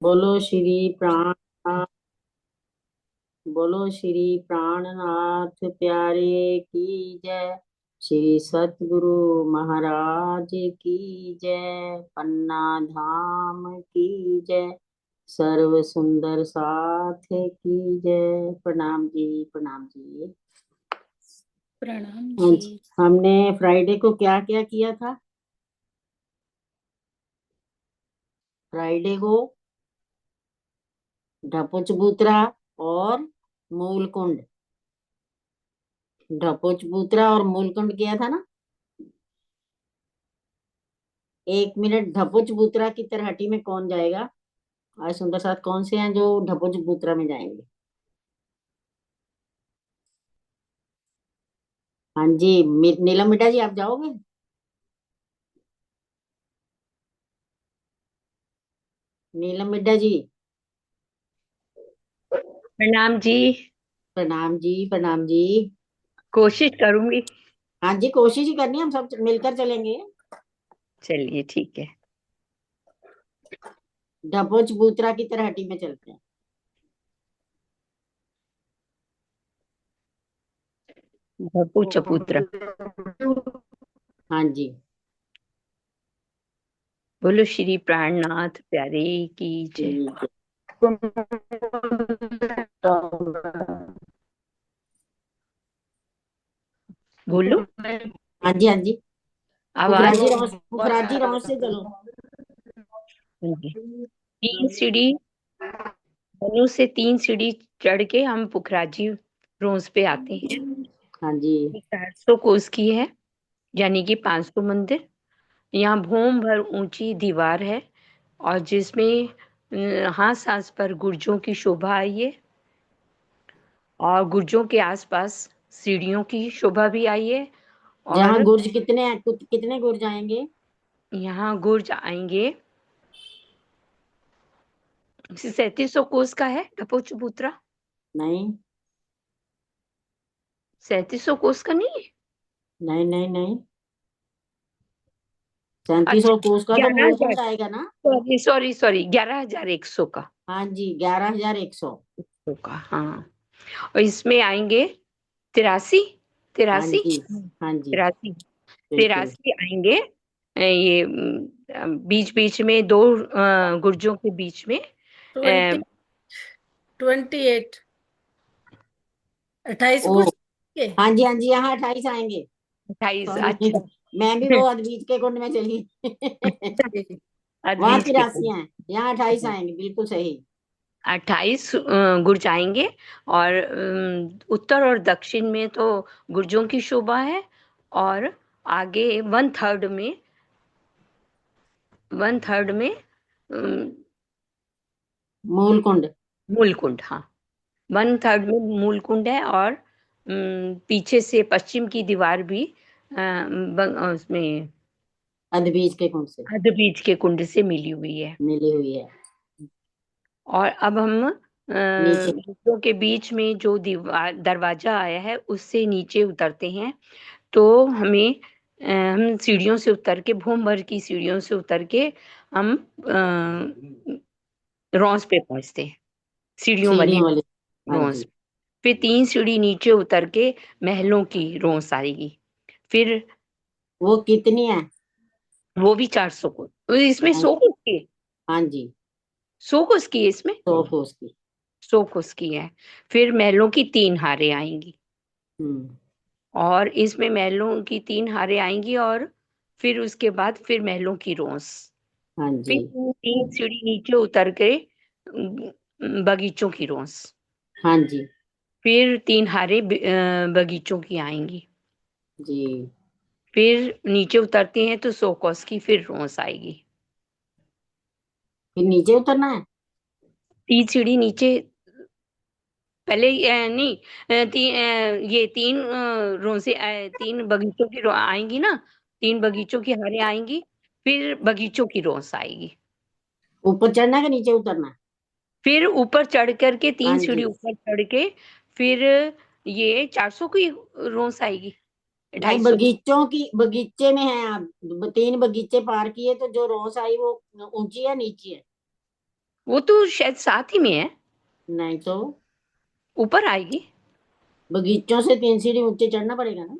बोलो श्री प्राणनाथ। बोलो श्री प्राणनाथ प्यारे की जय। श्री सतगुरु महाराज की जय। पन्ना धाम की जय। सर्व सुंदर साथ की जय। प्रणाम जी, प्रणाम जी। प्रणाम हाँ जी। जी, हमने फ्राइडे को क्या क्या किया था? फ्राइडे को ढपो चबूतरा और मूलकुंड। ढपो चबूतरा और मूलकुंड किया था ना। 1 मिनट, ढपो चबूतरा की तरहटी में कौन जाएगा? आज सुंदर साथ कौन से हैं जो ढपो चबूतरा में जाएंगे? हाँ जी, नीलम मिड्डा जी, आप जाओगे? नीलम मिड्डा जी। प्रणाम जी। प्रणाम जी, प्रणाम जी। कोशिश करूंगी। हाँ जी, कोशिश ही करनी है, हम सब मिलकर चलेंगे। चलिए ठीक है। ढपो चबूतरा की तरहटी में चलते हैं। भपू चपूत्रा। हाँ जी। बोलो श्री प्राणनाथ प्यारे की जय। ठीक है। बोलो। हाँ जी, हाँ जी। आवाज। पुखराजी राव से चलो। हाँ जी। तीन सीढ़ी, मनु से 3 सीढ़ी चढ़ के हम पुखराजी रोज पे आते हैं। हाँ जी। ये 400 कोस की है, यानी कि 500 मंदिर। यहाँ भूम भर ऊंची दीवार है, और जिसमें हाथ सांस पर गुर्जों की शोभा आई है, और गुर्जों के आसपास सीढ़ियों की शोभा भी आई है। जहाँ और गुर्ज कितने हैं, कितने गुर्ज आएंगे? यहाँ गुर्ज आएंगे। 3700 कोस का है ढपो चबूतरा। नहीं, 3700 कोस का नहीं है। नहीं, नहीं, नहीं। 3700 अच्छा, कोस का तो 11,000। मूलकुंड आएगा ना। सॉरी सॉरी सॉरी, 11,100 का। हाँ जी, 11,100। का हाँ। और इसमें आएंगे 83, हाँ तिरासी, जी, हाँ जी। तिरासी, बिल्कुल। 83 आएंगे। ये बीच बीच में दो गुर्जों के बीच में। 20, 28, 28 ओ, कुछ के। हाँ जी, हाँ जी, यहाँ 28 आएंगे। 28, सॉरी, अच्छा। मैं भी वो अद्वीत के कुंड में चली। आज वहां बीच के 83 हैं, यहाँ 28 आएंगे, बिल्कुल सही। 28 गुर्ज आएंगे। और उत्तर और दक्षिण में तो गुर्जों की शोभा है। और आगे 1/3 में अम, मूलकुंड। मूलकुंड, हाँ। 1/3 में मूलकुंड है। और पीछे से पश्चिम की दीवार भी उसमें अद्वीत के कुंड से अर्धबीज के कुंड से मिली हुई है। मिली हुई है। और अब हम नीचे। गुफा के बीच में जो दीवार दरवाजा आया है उससे नीचे उतरते हैं, तो हमें हम सीढ़ियों से उतर के, भूम भर की सीढ़ियों से उतर के हम रॉस पे पहुंचते हैं। सीढ़ियों वाली सीढ़ियों वाले। हाँ रॉस। जी। फिर 3 सीढ़ी नीचे उतर के महलों की रॉस आएगी। फिर वो कितनी है? वो भी 400 को, इसमें हाँ 100 को उसकी, हाँ जी। 100 को उसकी है इसमें। 100 कोस की। 100 को उसकी है। फिर महलों की 3 हारें आएंगी। हम्म। और इसमें महलों की 3 हारें आएंगी, और फिर उसके बाद फिर महलों की रोस। हाँ फिर जी। 3 सीढ़ी नीचे उतर के बगीचों की रोस। हाँ जी। फिर 3 हारें बगीचों की आएंगी। जी। फिर नीचे उतरते हैं तो 100 कोस की फिर रोस आएगी। फिर नीचे उतरना है। 3 सीढ़ी नीचे, पहले नहीं, ये 3 रोसे 3 बगीचों की आएंगी ना। 3 बगीचों की हारें आएंगी। फिर बगीचों की रोस आएगी। ऊपर चढ़ना है कि नीचे उतरना है? फिर ऊपर चढ़ करके, हाँ 3 सीढ़ी जी। ऊपर चढ़ के, फिर ये 400 की रोस आएगी, नहीं, 250 की। बगीचों की, बगीचे में है आप। 3 बगीचे पार किए तो जो रोस आई वो ऊंची है नीची है? वो तो शायद साथ ही में है, नहीं तो ऊपर आएगी। बगीचों से 3 सीढ़ी ऊंचे चढ़ना पड़ेगा ना।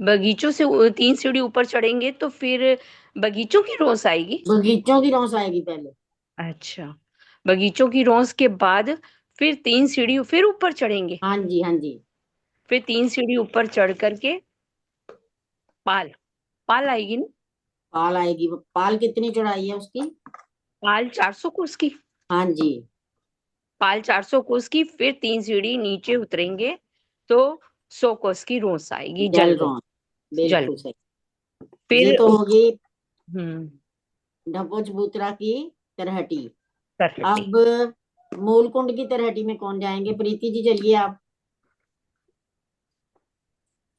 बगीचों से 3 सीढ़ी ऊपर चढ़ेंगे तो फिर बगीचों की रोस आएगी। बगीचों की रौस आएगी पहले। अच्छा, बगीचों की रोस के बाद फिर 3 सीढ़ी फिर ऊपर चढ़ेंगे। हाँ जी, हाँ जी। फिर 3 सीढ़ी ऊपर चढ़ करके पाल पाल आएगी ना। पाल आएगी। वो पाल कितनी चौड़ाई है उसकी? पाल 400 कोस की। हाँ जी। पाल 400 कोस की, फिर 3 सीढ़ी नीचे उतरेंगे तो 100 कोस की रोस आएगी, जल जल रौस। जल। बिल्कुल सही। ये फिर तो होगी हम्म ढपौजबूतरा की तरहटी। तरहटी। अब मूलकुंड की तरहटी में कौन जाएंगे? प्रीति जी चलिए आप।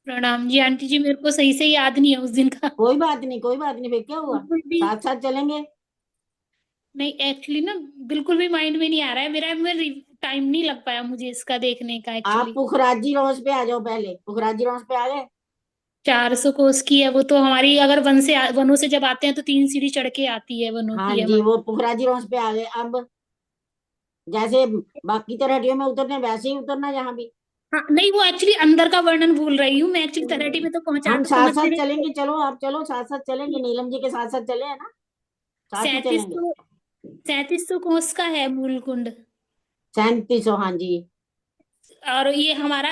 प्रणाम जी आंटी जी, मेरे को सही से याद नहीं है उस दिन का। कोई बात नहीं, कोई बात नहीं, फिर क्या हुआ? बिल्कुल भी साथ साथ चलेंगे। नहीं, एक्चुअली ना बिल्कुल भी माइंड में नहीं आ रहा है मेरा। टाइम नहीं लग पाया मुझे इसका देखने का आप एक्चुअली। पुखराजी रोज पे आ जाओ, पहले पुखराजी रोज पे आ गए। 400 कोस की है वो तो हमारी। अगर वनों से जब आते हैं तो 3 सीढ़ी चढ़ के आती है वनों हाँ की जी, हमारी। वो पुखराजी रोज पे आ गए। अब जैसे बाकी तरहटियों में उतरने वैसे ही उतरना यहाँ भी। हाँ नहीं, वो एक्चुअली अंदर का वर्णन भूल रही हूँ मैं। एक्चुअली तलहटी में तो पहुंचा हम तो साथ समझ साथ गए। चलेंगे, चलो आप चलो, साथ साथ चलेंगे, नीलम जी के साथ साथ चले है ना, साथ ही सैतीस चलेंगे। सौ 3700 कोस का है मूलकुंड। 3700, हाँ जी। और ये हमारा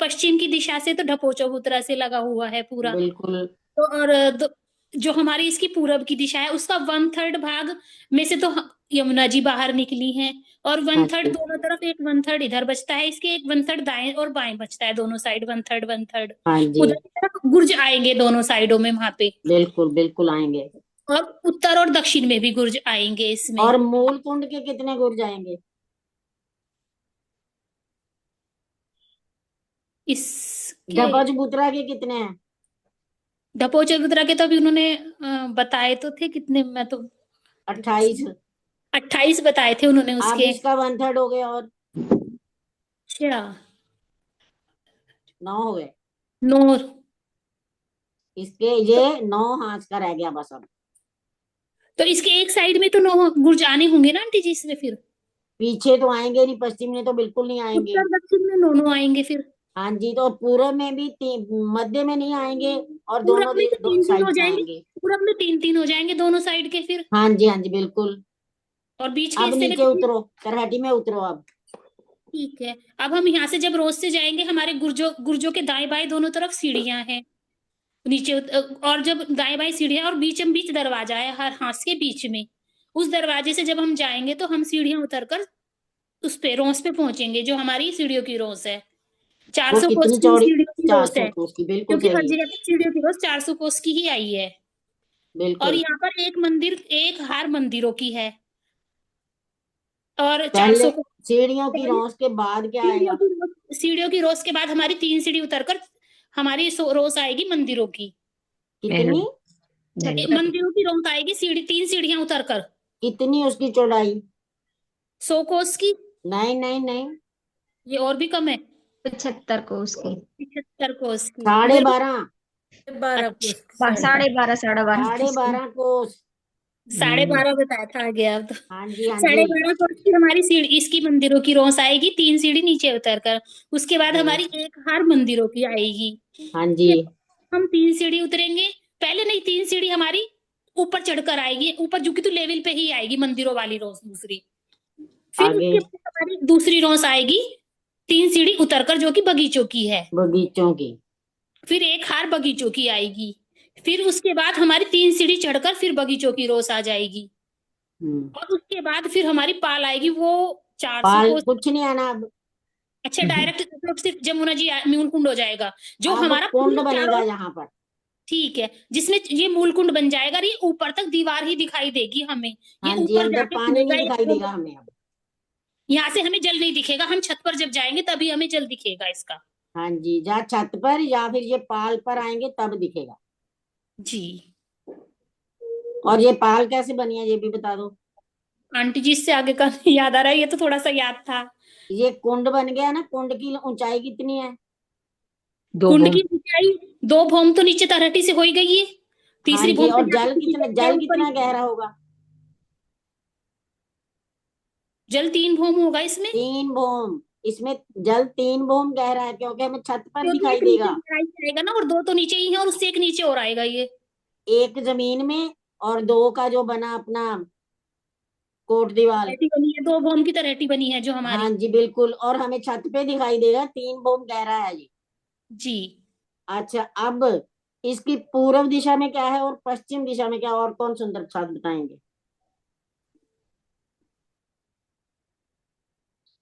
पश्चिम की दिशा से तो ढपोचौपुत्रा से लगा हुआ है पूरा। बिल्कुल। तो जो हमारी इसकी पूरब की दिशा है उसका 1/3 भाग में से तो यमुना जी बाहर निकली हैं। और वन हाँ थर्ड जी, दोनों तरफ, एक 1/3 इधर बचता है इसके, एक 1/3 दाएं और बाएं बचता है, दोनों साइड 1/3 1/3। हाँ जी। उधर की तरफ गुर्ज आएंगे दोनों साइडों में वहां पे। बिल्कुल बिल्कुल आएंगे। और उत्तर और दक्षिण में भी गुर्ज आएंगे इसमें। और मूल कुंड के कितने गुर जाएंगे? इसके ढपौजबूतरा के कितने हैं? ढपोचौपुत्रा के तो अभी उन्होंने बताए तो थे कितने, मैं तो 28। 28 बताए थे उन्होंने अब उसके। इसका 1/3 हो गया, और अच्छा, 9 हो गए। 9। इसके ये 9 हाथ का रह गया बस अब। तो इसके एक साइड में तो 9 गुर्ज आने होंगे ना आंटी जी इसमें फिर। पीछे तो आएंगे नहीं, पश्चिम में तो बिल्कुल नहीं आएंगे। उत्तर दक्षिण में 9 आएंगे फिर। हाँ जी, तो पूरब में भी मध्य में नहीं आएंगे, और पूरब दोनों में तो 3-3 हो साइड से जाएंगे। आएंगे। पूरब में 3-3 हो जाएंगे दोनों साइड के फिर। हाँ जी, हाँ जी, बिल्कुल। और बीच के अब हिस्से में नीचे कितनी। उतरो, करहटी में उतरो अब। ठीक है। अब हम यहाँ से जब रोज से जाएंगे, हमारे गुर्जों गुर्जों के दाएं बाएं दोनों तरफ सीढ़ियां हैं नीचे और जब दाएं बाएं सीढ़ियां और बीचम बीच दरवाजा है हर हाथ के बीच में। उस दरवाजे से जब हम जाएंगे तो हम सीढ़ियां उतरकर उस पे रोस पे पहुंचेंगे, जो हमारी सीढ़ियों की रोस है। चार वो सौ कोस कितनी की चौड़ी? सीढ़ियों की चार रोस सौ है, कोस की, बिल्कुल क्योंकि हर सही है। जगह पे सीढ़ियों की रोस 400 कोस की ही आई है। और बिल्कुल। यहाँ पर एक मंदिर, एक हार मंदिरों की है। और पहले 400 को सीढ़ियों की पहले रौस के बाद क्या सीढ़ियों आएगा? की सीढ़ियों की रोस के बाद हमारी 3 सीढ़ी उतरकर हमारी रोस आएगी मंदिरों की। कितनी? मंदिरों की रोस आएगी सीढ़ी, 3 सीढ़ियां उतरकर। कितनी उसकी चौड़ाई? 100 कोस की। नहीं नहीं नहीं। ये और भी कम है। 75 को उसकी। 75 कोस की साढ़े मेरे को। 12। 12 अच्छा, साढ़े 12.5 12.5 12.5 कोस। 12.5 बताया था आगे अब तो। हाँ जी, हाँ जी। 12.5 कोस की हमारी सीढ़ी, इसकी मंदिरों की रोस आएगी 3 सीढ़ी नीचे उतरकर। उसके बाद हम्म, हमारी एक हार मंदिरों की आएगी। हाँ जी। फिर हम 3 सीढ़ी उतरेंगे। पहले नहीं, 3 सीढ़ी हमारी ऊपर चढ़कर आएगी, ऊपर झुकी तो लेवल पे ही आएगी मंदिरों वाली रोस दूसरी। फिर आगे उसके बाद हमारी दूसरी रोस आएगी 3 सीढ़ी उतरकर, जो कि बगीचों की है। बगीचों की। फिर एक हार बगीचों की आएगी। फिर उसके बाद हमारी 3 सीढ़ी चढ़कर फिर बगीचों की रोस आ जाएगी। हम्म। और उसके बाद फिर हमारी पाल आएगी वो 400 पाल कोस। कुछ नहीं आना अब। अच्छा, डायरेक्ट सिर्फ जमुना जी मूल कुंड हो जाएगा जो अब हमारा कुंड पूरा बनेगा चारों। यहाँ पर। ठीक है, जिसमें ये मूल कुंड बन जाएगा। और ये ऊपर तक दीवार ही दिखाई देगी हमें। ये हाँ जी, ऊपर अंदर जाके पानी खुलेगा नहीं दिखाई देगा हमें अब। यहाँ से हमें जल नहीं दिखेगा। हम छत पर जब जाएंगे तभी हमें जल दिखेगा इसका। हाँ जी, या छत पर या फिर ये पाल पर आएंगे तब दिखेगा। जी और ये पाल कैसे बनी है ये भी बता दो। आंटी जी, इससे आगे का नहीं याद आ रहा है, ये तो थोड़ा सा याद था। ये कुंड बन गया ना, कुंड की ऊंचाई कितनी है? 2 कुंड भूम। की ऊंचाई 2 भौम तो नीचे तरहटी से हो ही गई है। हाँ तीसरी जी, भौम पे और जाके जल सीधी कितना, तरफ है जल ऊपर ही। कितना गहरा होगा? जल 3 भौम होगा इसमें, 3 भौम, इसमें जल 3 भौम गहरा है क्योंकि हमें छत पर क्योंकि दिखाई एक नीचे देगा। गहराई से आएगा ना, और 2 तो नीचे ही है, और उससे एक नीचे और आएगा ये। एक जमीन में और 2 का जो बना अपना कोट दीवार। तलहटी बनी है, 2 भौम की तलहटी बनी है जो हाँ हमारी। जी बिल्कुल, और हमें छत पे दिखाई देगा, 3 भौम गहरा है ये। जी। अच्छा, अब इसकी पूर्व दिशा में क्या है और पश्चिम दिशा में क्या है, और कौन सुंदर छात्र बताएंगे?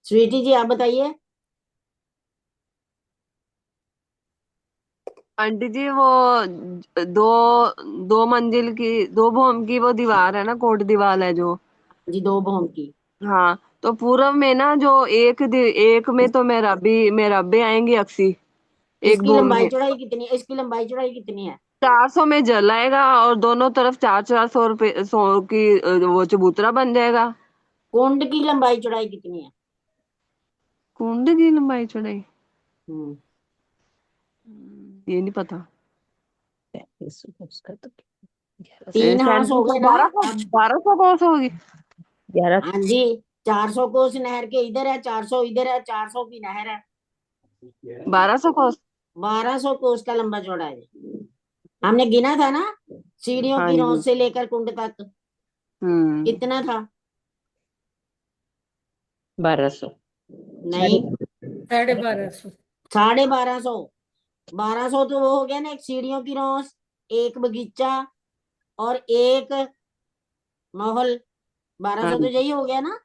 स्वीटी जी आप बताइए। आंटी जी वो दो दो मंजिल की, 2 भौम की वो दीवार है ना, कोट दीवार है जो। जी 2 भौम की। हाँ, तो पूर्व में ना जो एक में तो मेराबे आएंगी अक्सी, एक इसकी भौम लंबाई में चौड़ाई कितनी है? इसकी लंबाई चौड़ाई कितनी है? 400 में जल आएगा, और दोनों तरफ 400 की वो चबूतरा बन जाएगा। कुंड की लंबाई चौड़ाई कितनी है? कुंड की लंबाई चौड़ाई हम्म ये नहीं पता। उसका तो 3 हाथ हो गए ना। 1200 अब 1200 कौन सा होगी? 11। हाँ जी, 400 कोस नहर के इधर है, 400 इधर है, 400 की नहर है। 1200 कोस। 1200 कोस का लंबा चौड़ा है। हमने गिना था ना, सीढ़ियों हाँ की जी। रौंद से लेकर कुंड तक हम्म। कितना था? 1200। नहीं, 1250। 1250। 1200 तो वो हो गया ना, एक सीढ़ियों की रौंस, एक बगीचा और एक महल। 1200 तो हाँ। यही हो गया ना।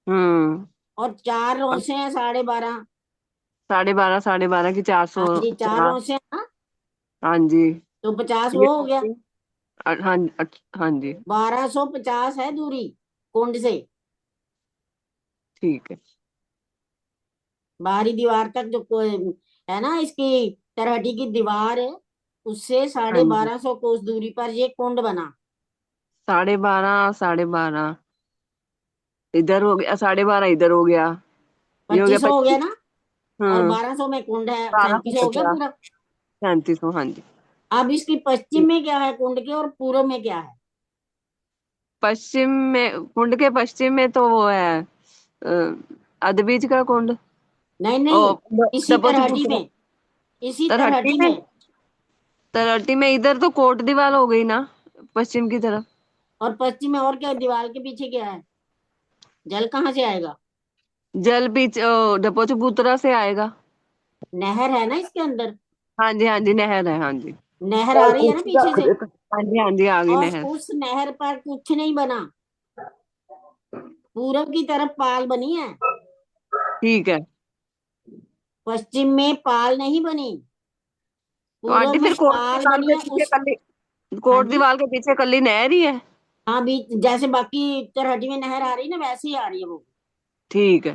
हम्म। और 4 रौंसे हैं 12.5। 12.5 12.5 की चार हाँ सौ जी, 4 चार रौंसे हैं ना, हाँ जी। तो 50 ये वो हो गया। हाँ हाँ जी। 1250 है दूरी कुंड से। ठीक है। बाहरी दीवार तक जो है ना, इसकी तरहटी की दीवार है, उससे हाँ जी। 1250 कोस दूरी पर ये कुंड बना। 12.5 इधर हो गया, 12.5 इधर हो गया, ये हो गया 2500 हो गया 25। ना, और हम्म। 1200 में कुंड है, 3700 हो गया 1250 पूरा। 3700 हाँ जी। अब इसकी पश्चिम में क्या है कुंड के, और पूर्व में क्या है? पश्चिम में, कुंड के पश्चिम में तो वो है अदबीज का कुंड। नहीं ओ नहीं, इसी तरहटी दपोचपुत्रा। में, इसी तरहट्टी तरहटी में, में। तरहट्टी में इधर तो कोट दीवार हो गई ना, पश्चिम की तरफ। और पश्चिम में और क्या, दीवार के पीछे क्या है? जल कहाँ से आएगा? जल बीच दपोचपुत्रा से आएगा। नहर है ना इसके अंदर, हाँ जी हाँ जी, नहर है हाँ जी। नहर आ रही है ना पीछे से। हाँ जी हाँ जी, आ गई और नहर। उस नहर पर कुछ नहीं बना, पूरब की तरफ पाल बनी है, ठीक है। पश्चिम में पाल नहीं बनी। तो पूरब आंटी में फिर कोट पाल दीवार बनी के है पीछे उस। कली, हाँ कोट जी, दीवार के पीछे कली नहर ही है। हाँ बीच जैसे बाकी तरहटी में नहर आ रही है ना, वैसे ही आ रही है वो। ठीक है।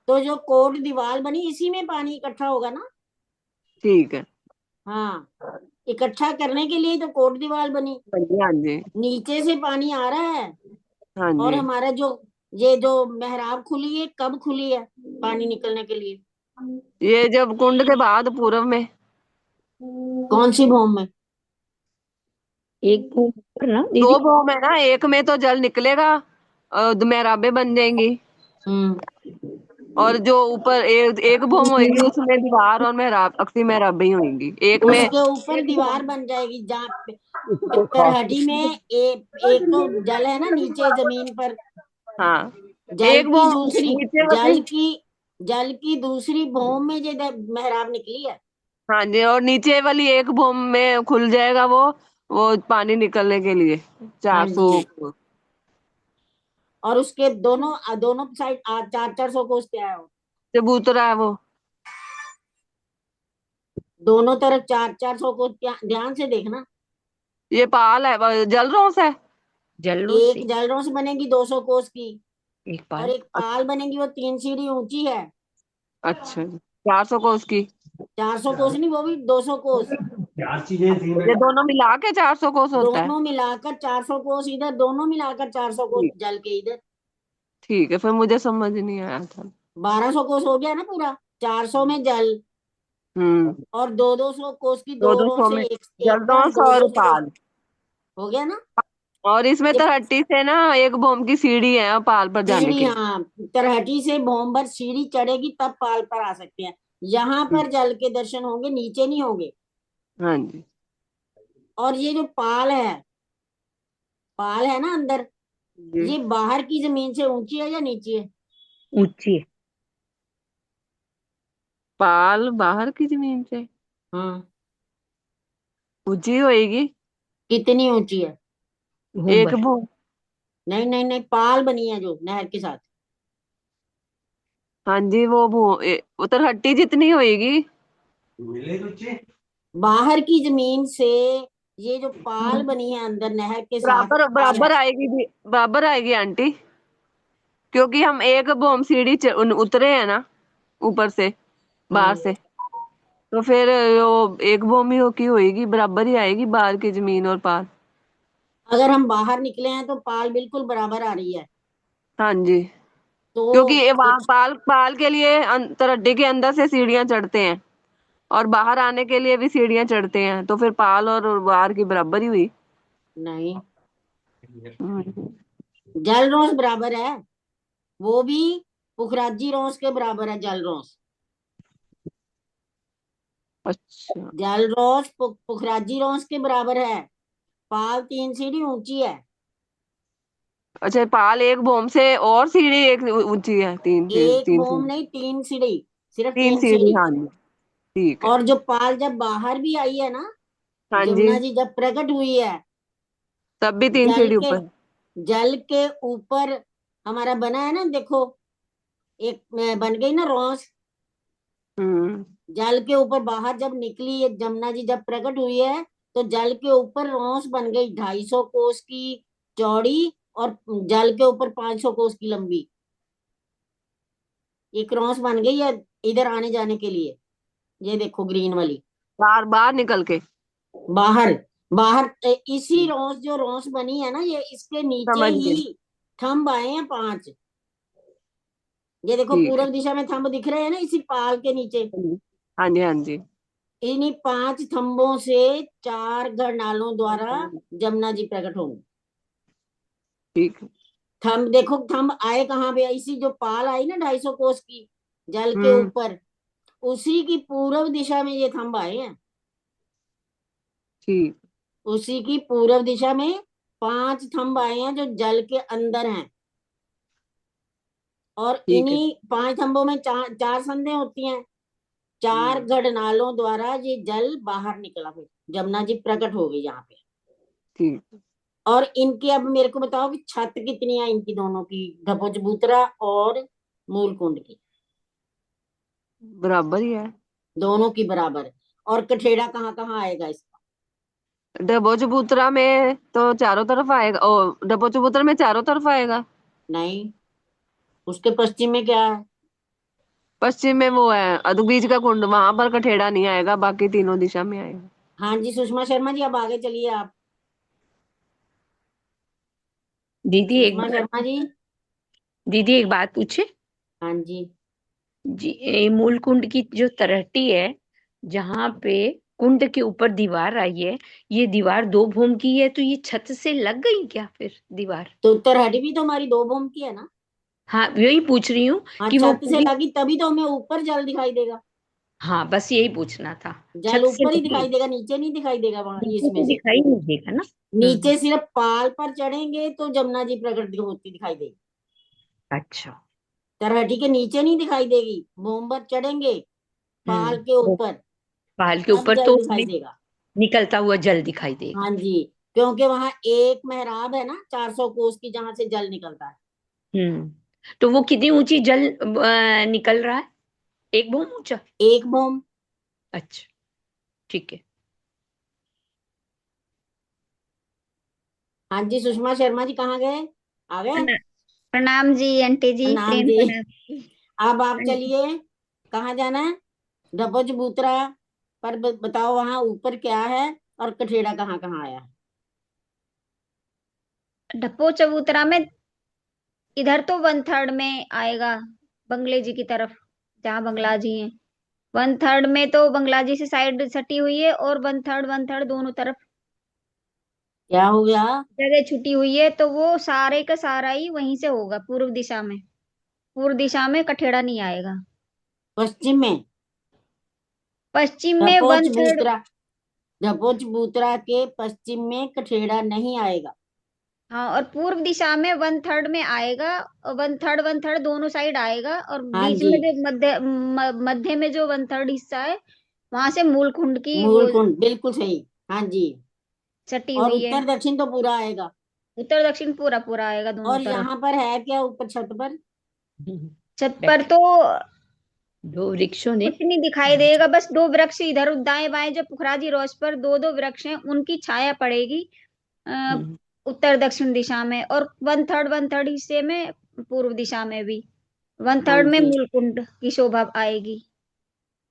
तो जो कोट दीवार बनी, इसी में पानी इकट्ठा होगा ना। ठीक है। हाँ, इकट्ठा करने के लिए तो कोट दीवार बनी। हाँ जी हाँ जी। नीचे से पानी आ रहा है, हाँ और जी। हमारा जो ये जो मेहराब खुली है, कब खुली है पानी निकलने के लिए? ये जब कुंड के बाद पूर्व में। कौन सी भूमि में? एक भूम पर ना दीदी। 2 भौम है ना, एक में तो जल निकलेगा, मेहराबे बन जाएंगी। हम्म और जो ऊपर एक भौम होगी, उसमें दीवार और मेहराब, अक्सी मेहराबे ही होंगी एक में। उसके ऊपर एक दीवार भौम। बन जाएगी, जहाँ तरहटी में एक तो जल है ना नीचे जमीन पर, हाँ, जल एक की भौम दूसरी, नीचे जल वाली। की जल की दूसरी भूमि में जो मेहराब निकली है। हाँ जी, और नीचे वाली एक भौम में खुल जाएगा वो पानी निकलने के लिए, हाँ 400। जी, और उसके दोनों दोनों साइड 400 कोस क्या है? चबूतरा है वो। दोनों तरफ 400 कोस, ध्यान से देखना। ये पाल है, जल रोस है। जल्लों एक से जलरों से बनेगी 200 कोस की, एक और पाल। एक पाल बनेगी, वो 3 सीढ़ी ऊंची है। अच्छा जी, 400 को उसकी। 400 कोस नहीं, वो भी 200 कोस। ये दोनों मिला के 400 कोस होता है। दोनों मिलाकर 400 कोस इधर, दोनों मिलाकर 400 कोस ठीक। जल के इधर। ठीक है, फिर मुझे समझ नहीं आया था। 1200 कोस हो गया ना पूरा, 400 में जल, हम्म। और 200 कोस की दो दो दो रो सौ से में एक तरफ जलदोस दो और दो कोस। पाल। हो गया ना। और इसमें ये 30 से ना एक भौम की सीढ़ी है पाल पर जाने सीढ़ी, के लिए। हाँ, तरहटी से भोंबर सीढ़ी चढ़ेगी तब पाल पर आ सकते हैं। यहाँ पर जल के दर्शन होंगे, नीचे नहीं होंगे। हाँ जी। और ये जो पाल है ना अंदर, जी। ये बाहर की जमीन से ऊंची है या नीची है? ऊंची है। पाल बाहर की जमीन से हाँ, ऊंची होएगी। कितनी ऊंची है? एक भूमभर। भू नहीं नहीं नहीं, पाल बनी है जो नहर के साथ। हाँ जी, वो तरहट्टी जितनी होएगी। बाहर की जमीन से ये जो पाल बनी है अंदर नहर के साथ, बराबर पाल है। बराबर आएगी बराबर आएगी आंटी, क्योंकि हम एक बोम सीढ़ी उतरे हैं ना ऊपर से, बाहर हाँ, से, तो फिर वो एक बोम ही की होएगी, बराबर ही आएगी बाहर की जमीन और पाल। अगर हम बाहर निकले हैं तो पाल बिल्कुल बराबर आ रही है। हाँ जी, क्योंकि तो ये वहां पाल पाल के लिए तरड्डी के अंदर से सीढ़ियां चढ़ते हैं और बाहर आने के लिए भी सीढ़ियां चढ़ते हैं, तो फिर पाल और बाहर की बराबर ही हुई। नहीं, हम्म। जल रोस बराबर है, वो भी पुखराजी रोस के बराबर है। जल रोस, अच्छा। जल रोस पुखराजी रोस के बराबर है। पाल 3 सीढ़ी ऊंची है। अच्छा, पाल एक बोम से और सीढ़ी एक ऊंची है, एक तीन बोम सीढ़ी। नहीं, 3 सीढ़ी, सिर्फ तीन 3 सीढ़ी, सीढ़ी। हाँ जी। ठीक है। और जो पाल जब बाहर भी आई है ना, हाँ जी, जमुना जी जब प्रकट हुई है, तब भी तीन जल सीढ़ी के ऊपर। जल के ऊपर हमारा बना है ना, देखो एक बन गई ना रोस। हम्म। जल के ऊपर बाहर जब निकली ये जमुना जी जब प्रकट हुई है, तो जल के ऊपर रोस बन गई 250 कोस की चौड़ी, और जल के ऊपर 500 कोस की लंबी। एक रोस बन गई है इधर आने जाने के लिए। ये देखो ग्रीन वाली, बाहर बाहर निकल के। बाहर बाहर इसी रोस, जो रोस बनी है ना, ये इसके नीचे समझ गए। ही थंब आए हैं 5। ये देखो ठीक है। पूर्व दिशा में थंब दिख रहे हैं ना, इसी पाल के नीचे। हाँ जी, हाँ जी। इन्हीं 5 थंबों से 4 घरनालों द्वारा जमुना जी प्रकट होंगे। ठीक है। थंब देखो, थंब आए कहाँ पे? इसी जो पाल आई ना 250 कोस की जल के हम्म। ऊपर, उसी की पूर्व दिशा में ये थंब आए हैं। ठीक। उसी की पूर्व दिशा में 5 थंब आए हैं जो जल के अंदर हैं। और ठीक है। इन्हीं 5 थंबों में चार संधें होती हैं। 4 हम्म। गढ़नालों द्वारा ये जल बाहर निकला, फिर जमुना जी प्रकट हो गई यहाँ पे। ठीक। और इनकी अब मेरे को बताओ कि छत कितनी है इनकी दोनों की, धपोचबूतरा और मूल कुंड की? बराबर ही है। दोनों की बराबर। और कठेड़ा कहाँ कहाँ आएगा इसका? डबो चबूतरा में तो चारों तरफ आएगा, ओ डबो चबूतरा में चारों तरफ आएगा। नहीं, उसके पश्चिम में क्या है? पश्चिम में वो है अदुबीज का कुंड, वहां पर कठेड़ा नहीं आएगा, बाकी तीनों दिशा में आएगा। हाँ जी सुषमा शर्मा जी, अब आगे चलिए आप। दीदी एक सुषमा बात। शर्मा जी। दीदी एक बात पूछे। हाँ जी। जी, ये मूल कुंड की जो तरहटी है, जहाँ पे कुंड के ऊपर दीवार आई है, ये दीवार 2 भूम की है, तो ये छत से लग गई क्या फिर दीवार? तो उत्तरहटी भी तो हमारी 2 भूम की है ना। हाँ, यही पूछ रही हूँ हाँ, कि वो छत से पूरी। लगी तभी तो हमें ऊपर जल दिखाई देगा। हाँ, बस यही पूछना था। जल छत से ऊपर ही लगी, दिखाई देगा, नीचे नहीं दिखाई देगा वहां नीचे इसमें से से। दिखाई नहीं देगा ना। नीचे सिर्फ पाल पर चढ़ेंगे तो जमुना जी प्रकट होती दिखाई देगी। अच्छा। तरहटी के नीचे नहीं दिखाई देगी, भूम पर चढ़ेंगे पाल के वो ऊपर, पहाड़ के तब ऊपर जल तो दिखाई हमें देगा। निकलता हुआ जल दिखाई देगा। हाँ जी, क्योंकि वहां एक मेहराब है ना 400 कोस की, जहां से जल निकलता है। हम्म। तो वो कितनी ऊंची जल निकल रहा है? 1 भूम ऊंचा? एक भूम। अच्छा, ठीक है। हाँ जी सुषमा शर्मा जी, कहाँ गए? आ गए? प्रणाम जी आंटी जी, नाम प्रेम जी। प्रणाम। अब आप चलिए, कहाँ जाना है? डब्बो चबूतरा पर बताओ वहां ऊपर क्या है, और कठेड़ा कहाँ कहाँ आया है? ढप्पो चबूतरा में इधर तो 1/3 में आएगा, बंगले जी की तरफ, जहाँ बंगला जी हैं। 1/3 में तो बंगला जी से साइड सटी हुई है, और 1/3 दोनों तरफ क्या हो गया? जगह छुटी हुई है, तो वो सारे का सारा ही वहीं से होगा, पूर्व दिशा में। पूर्व दिशा में कठेड़ा नहीं आएगा। पश्चिम में पश्चिम में वन थर्ड, डपोच बूतरा के पश्चिम में कठेड़ा नहीं आएगा। हाँ, और पूर्व दिशा में वन थर्ड में आएगा, और वन थर्ड दोनों साइड आएगा, और हाँ बीच जी, में जो मध्य में जो वन थर्ड हिस्सा है, वहां से मूलकुंड की वो मूल कुंड, बिल्कुल सही। हाँ जी। सटी और हुई है। उत्तर दक्षिण तो पूरा आएगा। उत्तर दक्षिण पूरा पूरा आएगा दोनों और तरफ। यहाँ पर है क्या ऊपर छत पर? छत पर तो दो वृक्षों ने कुछ नहीं दिखाई देगा, बस दो वृक्ष इधर दाएं बाएं, जो पुखराजी रोज पर दो दो वृक्ष हैं, उनकी छाया पड़ेगी हम्म, उत्तर दक्षिण दिशा में, और वन थर्ड हिस्से में पूर्व दिशा में भी वन हाँ थर्ड में जी। मूलकुंड की शोभा आएगी।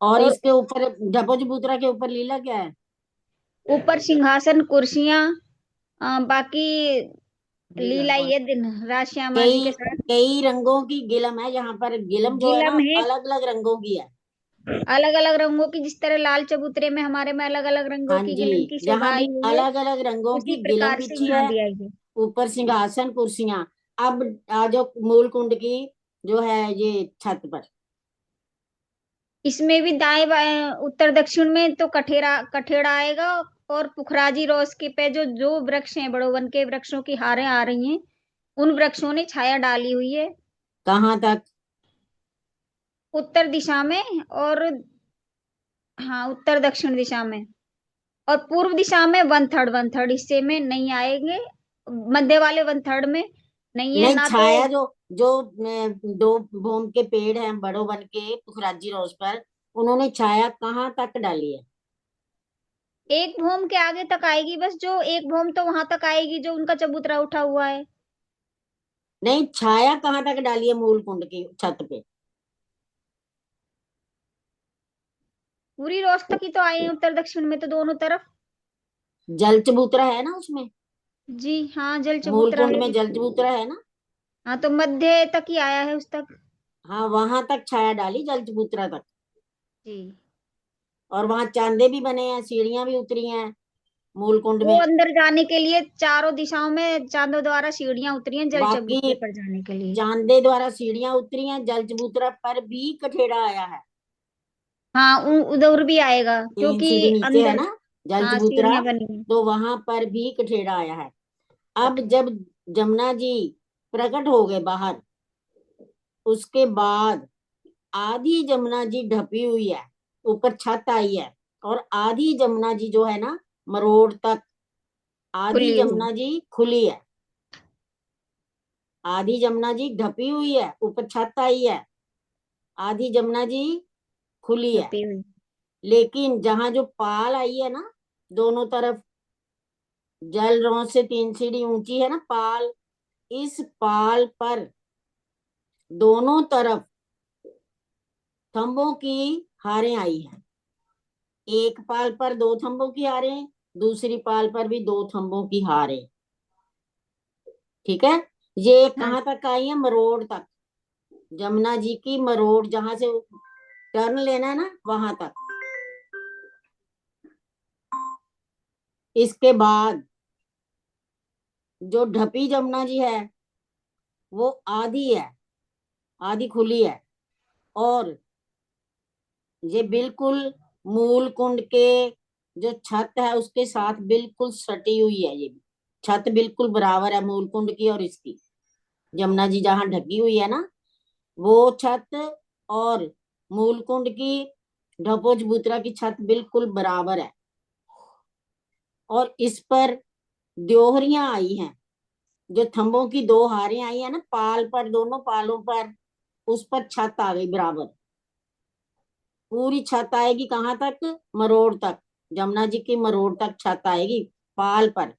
और और इसके ऊपर डपोज बूतरा के ऊपर लीला क्या है? ऊपर सिंहासन कुर्सियां, बाकी लीला ये दिन राज श्यामा जी कई के साथ। कई रंगों की गिलम है यहाँ पर। गिलम जो है ना, गिलम है, अलग अलग रंगों की है। अलग अलग रंगों की, जिस तरह लाल चबूतरे में हमारे में अलग अलग रंगों हाँ की जी, गिलम की शोभा यहाँ भी आई हुई है, अलग अलग रंगों उसी की गिलम प्रकार से बिछी यहाँ है। भी आई है। ऊपर सिंहासन कुर्सियां। अब आ जाओ मूल कुंड की जो है ये छत पर। इसमें भी दाएं बाएं उत्तर दक्षिण में तो कठेड़ा कठेड़ा आएगा, और पुखराजी रोस के पे जो जो वृक्ष हैं, बड़ो वन के वृक्षों की हारें आ रही हैं, उन वृक्षों ने छाया डाली हुई है कहाँ तक? उत्तर दिशा में, और हाँ, उत्तर दक्षिण दिशा में, और पूर्व दिशा में वन थर्ड हिस्से में नहीं आएंगे, मध्य वाले वन थर्ड में नहीं है नहीं, ना तो। छाया जो जो दो भूम के पेड़ हैं बड़ो वन के पुखराजी रोज पर, उन्होंने छाया कहाँ तक डाली है? एक भूम के आगे तक आएगी, बस जो एक भूम तो वहां तक आएगी जो उनका चबूतरा उठा हुआ है। नहीं, छाया कहाँ तक डाली है मूल कुंड की छत पे? पूरी रोज तक ही तो आए हैं उत्तर दक्षिण में तो दोनों तरफ। जल चबूतरा है ना उसमें? जी हाँ, जल मूल चबूतरा कुंड है। में जल चबूतरा है ना? हाँ, तो मध्य तक ही आया है उस तक। हाँ, वहां तक छाया डाली जल चबूतरा तक। जी, और वहां चांदे भी बने हैं, सीढ़ियां भी उतरी हैं मूल कुंड वो में। अंदर जाने के लिए चारों दिशाओं में चांदों द्वारा सीढ़ियां उतरी हैं जल बाकी चबूतरे पर जाने के लिए। चांदे द्वारा सीढ़ियां उतरी हैं, जल चबूतरा पर भी कठेड़ा आया है। हाँ, उधर भी आएगा 3 सीढ़ी क्योंकि नीचे है अंदर। ना जल हाँ, चबूतरा, सीढ़ियां बनी हैं। तो वहां पर भी कठेड़ा आया है। अब जब जमुना जी प्रकट हो गए बाहर, उसके बाद आधी जमुना जी ढपी हुई है, ऊपर छत आई है, और आधी जमुना जी जो है ना मरोड़ तक, आधी खुली हुई। जमुना जी खुली है। आधी जमुना जी ढपी हुई है, ऊपर छत आई है, आधी जमुना जी खुली है। ढपी हुई। लेकिन जहां जो पाल आई है ना, दोनों तरफ जल रौंद से 3 सीढ़ी ऊंची है ना पाल, इस पाल पर दोनों तरफ थंबों की हारें आई हैं। एक पाल पर 2 थंबों की हारें, दूसरी पाल पर भी 2 थंबों की हारें। ठीक है। ये हाँ, कहाँ तक आई है? मरोड़ तक। जमुना जी की मरोड़, जहां से टर्न लेना है ना वहां तक। इसके बाद जो ढपी जमुना जी है वो आधी है, आधी खुली है, और ये बिल्कुल मूल कुंड के जो छत है उसके साथ बिल्कुल सटी हुई है। ये भी छत बिल्कुल बराबर है मूल कुंड की और इसकी। जमुना जी जहां ढकी हुई है ना, वो छत और मूल कुंड की ढपो चबूतरा की छत बिल्कुल बराबर है। और इस पर द्योहरियां आई हैं, जो थंबों की 2 हारें आई है ना पाल पर, दोनों पालों पर, उस पर छत आ गई बराबर। पूरी छत आएगी कहाँ तक? मरोड़ तक। जमुना जी की मरोड़ तक छत आएगी पाल पर।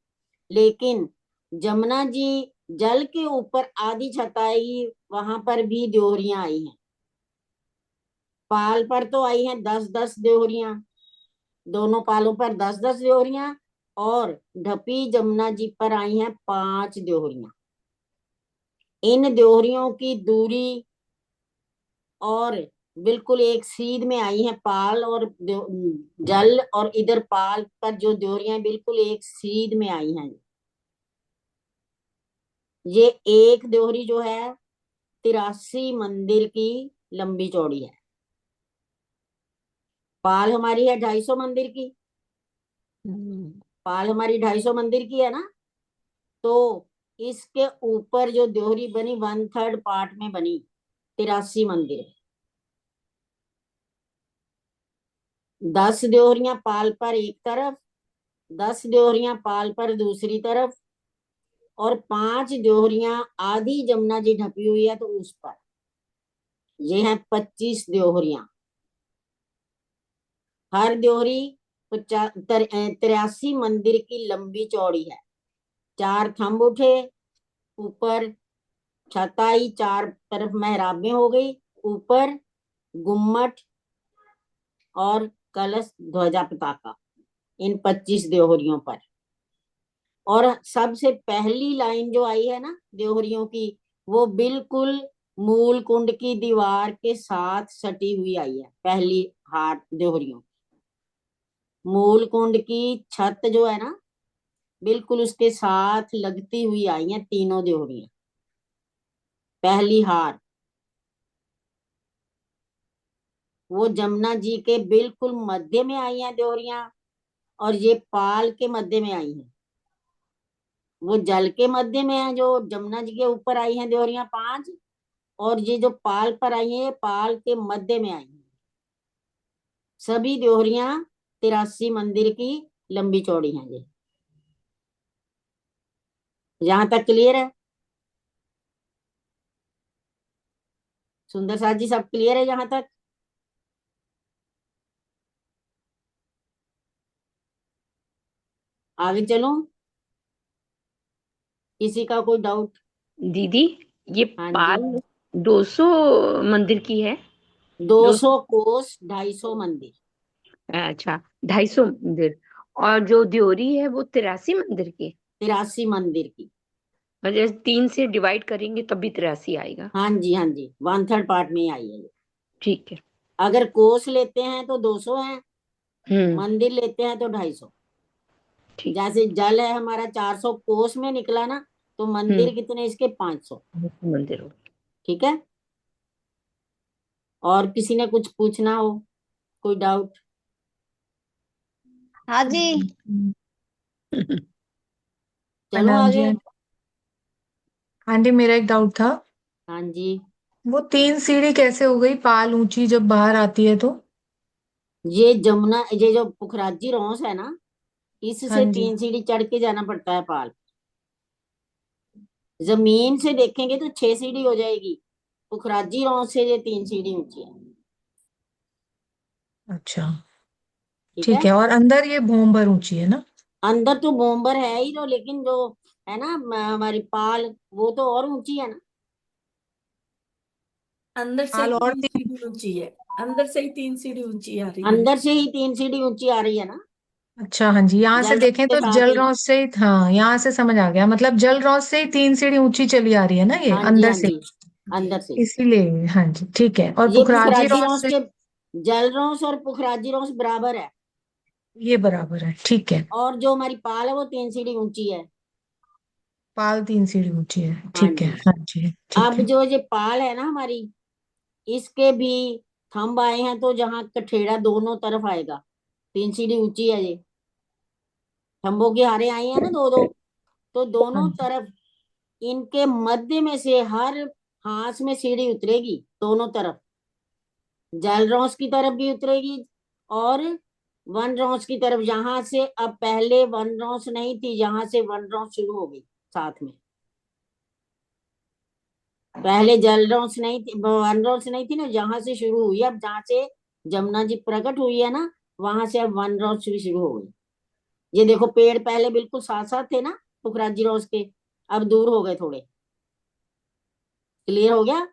लेकिन जमुना जी जल के ऊपर आधी छत आएगी, वहां पर भी द्योहरियां आई हैं। पाल पर तो आई हैं 10-10 द्योहरियां, दोनों पालों पर 10-10 द्योहरियां, और ढपी जमुना जी पर आई हैं 5 द्योहरियां। इन द्योहरियों की दूरी और बिल्कुल एक सीध में आई है पाल और जल, और इधर पाल पर जो द्योहरियां बिल्कुल एक सीध में आई हैं। ये एक द्योहरी जो है 83 मंदिर की लंबी चौड़ी है। पाल हमारी है 250 मंदिर की, पाल हमारी 250 मंदिर की है ना। तो इसके ऊपर जो देहरी बनी 1/3 पार्ट में बनी 83 मंदिर, 10 देहरियां पाल पर एक तरफ, 10 देहरियां पाल पर दूसरी तरफ, और 5 देहरियां आधी जमुना जी ढपी हुई है तो उस पर। ये है 25 देहरियां। हर देहरी 83 मंदिर की लंबी चौड़ी है। 4 थंब उठे, ऊपर छत आई, 4 तरफ मेहराबें हो गई, ऊपर गुम्मट और कलश ध्वजा पताका इन 25 देहरियों पर। और सबसे पहली लाइन जो आई है ना देहरियों की, वो बिल्कुल मूल कुंड की दीवार के साथ सटी हुई आई है। पहली हार देहरियों, मूल कुंड की छत जो है ना, बिल्कुल उसके साथ लगती हुई आई हैं तीनों देहरियां। पहली हार वो जमुना जी के बिल्कुल मध्य में आई हैं देहरियां, और ये पाल के मध्य में आई हैं। वो जल के मध्य में है जो जमुना जी के ऊपर आई हैं देहरियां 5, और ये जो पाल पर आई हैं ये पाल के मध्य में आई हैं। सभी देहरियां 83 मंदिर की लंबी चौड़ी हैं। ये यहां तक क्लियर है? सुंदर साथ जी सब क्लियर है यहां तक? आगे चलूं? किसी का कोई डाउट? दीदी, ये हाँ जी। पाल 200 मंदिर की है? 200 कोस 250 मंदिर। अच्छा, 250 मंदिर। और जो द्योरी है वो 83 मंदिर की? 83 मंदिर की। और जैसे 3 से डिवाइड करेंगे तब भी 83 आएगा? हाँ जी, हाँ जी, 1/3 पार्ट में ही आई है ये। ठीक है। अगर कोस लेते हैं तो 200 है, हम्म। मंदिर लेते हैं तो 250। ठीक। जैसे जल है हमारा 400 कोस में निकला ना, तो मंदिर कितने इसके 500। मंदिर हो। ठीक है। और किसी ने कुछ पूछना हो, कोई डाउट? हाँ जी। चलो प्रणाम जी आगे। आंटी। आंटी, मेरा एक डाउट था। हाँ जी। वो 3 सीढ़ी कैसे हो गई पाल ऊंची जब बाहर आती है तो? ये जमुना, ये जो पुखराजी रोस है ना, हाँ इससे जी। 3 सीढ़ी चढ़ के जाना पड़ता है पाल। जमीन से देखेंगे तो 6 सीढ़ी हो जाएगी, पुखराजी रोस से ये 3 सीढ़ी ऊंची है। अच्छा, ठीक ठीक है। है। और अंदर ये भूम भर ऊंची है ना? अंदर तो बोम्बर है ही जो, लेकिन जो है ना हमारी पाल, वो तो और ऊंची है ना। अंदर से पाल ही और 3 सीढ़ी ऊंची है। अंदर से ही 3 सीढ़ी ऊंची आ रही है। अंदर से ही 3 सीढ़ी ऊंची आ रही है ना, अच्छा, हाँ जी, यहाँ से जल देखें के तो साथ जल ही। रौस से ही, हाँ, यहाँ से समझ आ गया। मतलब जल रौस से ही 3 सीढ़ी ऊंची चली आ रही है ना ये हाँ जी, अंदर हाँ से? जी, जी। अंदर से ही। इसीलिए हाँ जी, ठीक है। और ये पुखराजी पुखराजी रौस रोस से? के, जल रोस और पुखराजी रोस बराबर है। ये बराबर है, ठीक है। और जो हमारी पाल है वो 3 सीढ़ी ऊंची है। पाल 3 सीढ़ी ऊंची है, हाँ ठीक है, जी। हाँ जी, ठीक अब है। जो ये पाल है ना हमारी, इसके भी थंब आए हैं, तो जहाँ कठेड़ा दोनों तरफ आएगा, 3 सीढ़ी ऊंची है ये। थंबों की हारे आई हैं ना दो दो, तो हाँ दोनों जी, तरफ इनके मध्य में से हर हाथ में सीढ़ी उतरेगी दोनों तरफ। जल रॉस की तरफ भी उतरेगी, और वन रॉस की तरफ। यहां से अब पहले वन रॉस नहीं थी, यहां से वन रॉस शुरू हो गई साथ में। पहले जल रॉस नहीं थी, वन रॉस नहीं थी ना, जहां से शुरू हुई। अब जहां से जमुना जी प्रकट हुई है ना, वहां से अब वन रॉस भी शुरू हो गई। ये देखो पेड़ पहले बिल्कुल साथ साथ थे ना पुखराजी रॉस के, अब दूर हो गए थोड़े। क्लियर हो गया?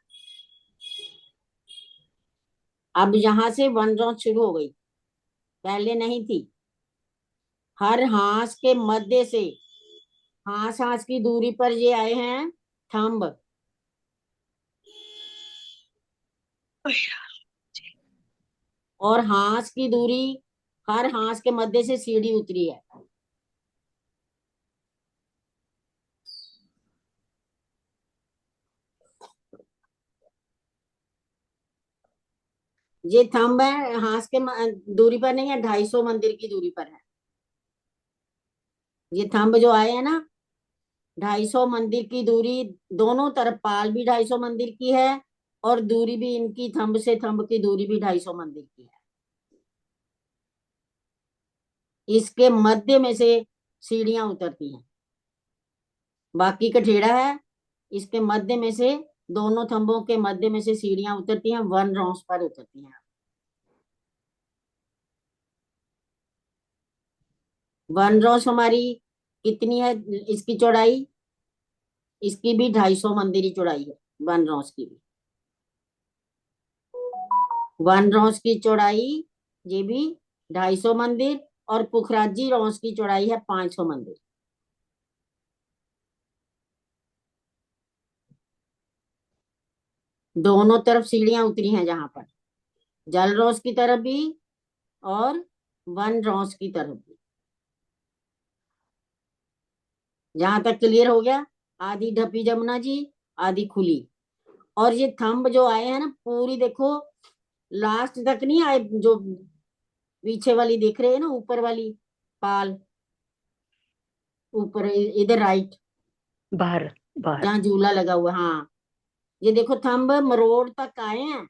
अब यहां से वन रॉस शुरू हो गई, पहले नहीं थी। हर हाथ के मध्य से, हाथ हाथ की दूरी पर ये आए हैं थंब, और हाथ की दूरी, हर हाथ के मध्य से सीढ़ी उतरी है। ये थंब है, हाथ के दूरी पर नहीं है, 250 मंदिर की दूरी पर है। ये थंब जो आए हैं ना, 250 मंदिर की दूरी, दोनों तरफ पाल भी 250 मंदिर की है, और दूरी भी इनकी थंब से थंब की दूरी भी 250 मंदिर की है। इसके मध्य में से सीढ़ियां उतरती हैं, बाकी का ठेड़ा है, इसके मध्य में से, दोनों थंबों के मध्य में से सीढ़ियां उतरती हैं, 1 रॉस पर उतरती हैं। 1 रॉस हमारी कितनी है, इसकी चौड़ाई, इसकी भी 250 मंदिर की चौड़ाई है, 1 रॉस की भी। 1 रॉस की चौड़ाई, ये भी 250 मंदिर, और पुखराजी रॉस की चौड़ाई है 500 मंदिर। दोनों तरफ सीढ़ियां उतरी हैं, जहां पर जल रॉस की तरफ भी और 1 रॉस की तरफ भी। जहां तक क्लियर हो गया? आधी ढपी जमुना जी, आधी खुली। और ये थंब जो आए हैं ना, पूरी देखो लास्ट तक नहीं आए, जो पीछे वाली दिख रही है ना, ऊपर वाली पाल, ऊपर इधर राइट, बाहर बाहर। जहाँ झूला लगा हुआ, हाँ, ये देखो थंब मरोड़ तक आए हैं।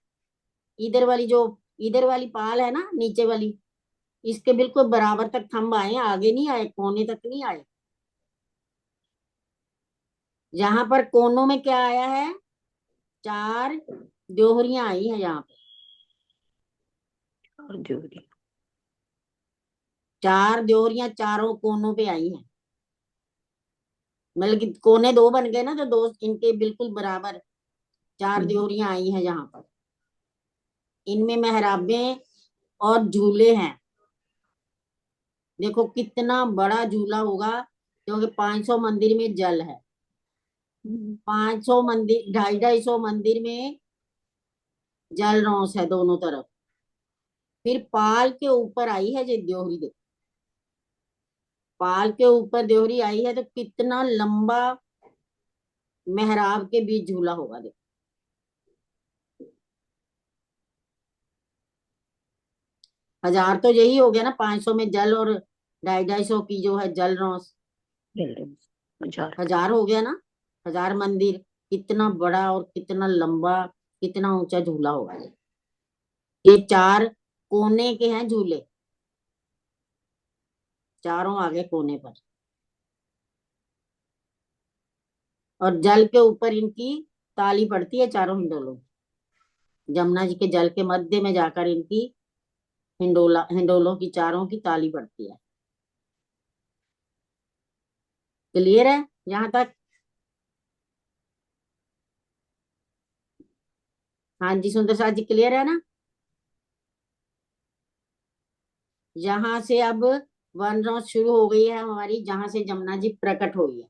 इधर वाली जो, इधर वाली पाल है ना, नीचे वाली, इसके बिल्कुल बराबर तक थंब आए हैं, आगे नहीं आए, कोने तक नहीं आए। यहाँ पर कोनों में क्या आया है, 4 दोहरियां आई है यहाँ पे, और जोड़ी 4 दोहरियां चारों कोनों पे आई हैं। मतलब कि कोने 2 बन गए ना, तो 2 इनके बिल्कुल बराबर 4 दोहरियां आई हैं यहाँ पर। इनमें मेहराबें और झूले हैं। देखो कितना बड़ा झूला होगा, क्योंकि 500 मंदिर में जल है, 500 मंदिर, 250 मंदिर में जल रौस है दोनों तरफ। फिर पाल के ऊपर आई है ये द्योहरी, देखो पाल के ऊपर द्योहरी आई है, तो कितना लंबा मेहराब के बीच झूला होगा। देखो 1000 तो यही हो गया ना, 500 में जल और 250 की जो है जल रौस, जल रहे 1000 हो गया ना। 1000 मंदिर, कितना बड़ा और कितना लंबा, कितना ऊंचा झूला होगा ये 4 कोने के हैं झूले, चारों आगे कोने पर, और जल के ऊपर इनकी ताली पड़ती है चारों हिंडोलों की। जमुना जी के जल के मध्य में जाकर इनकी हिंडोलों की चारों की ताली पड़ती है। क्लियर है यहाँ तक? हाँ जी सुंदर साथ जी, क्लियर है ना? यहाँ से अब 1 रॉस शुरू हो गई है हमारी, जहां से जमुना जी प्रकट हुई है।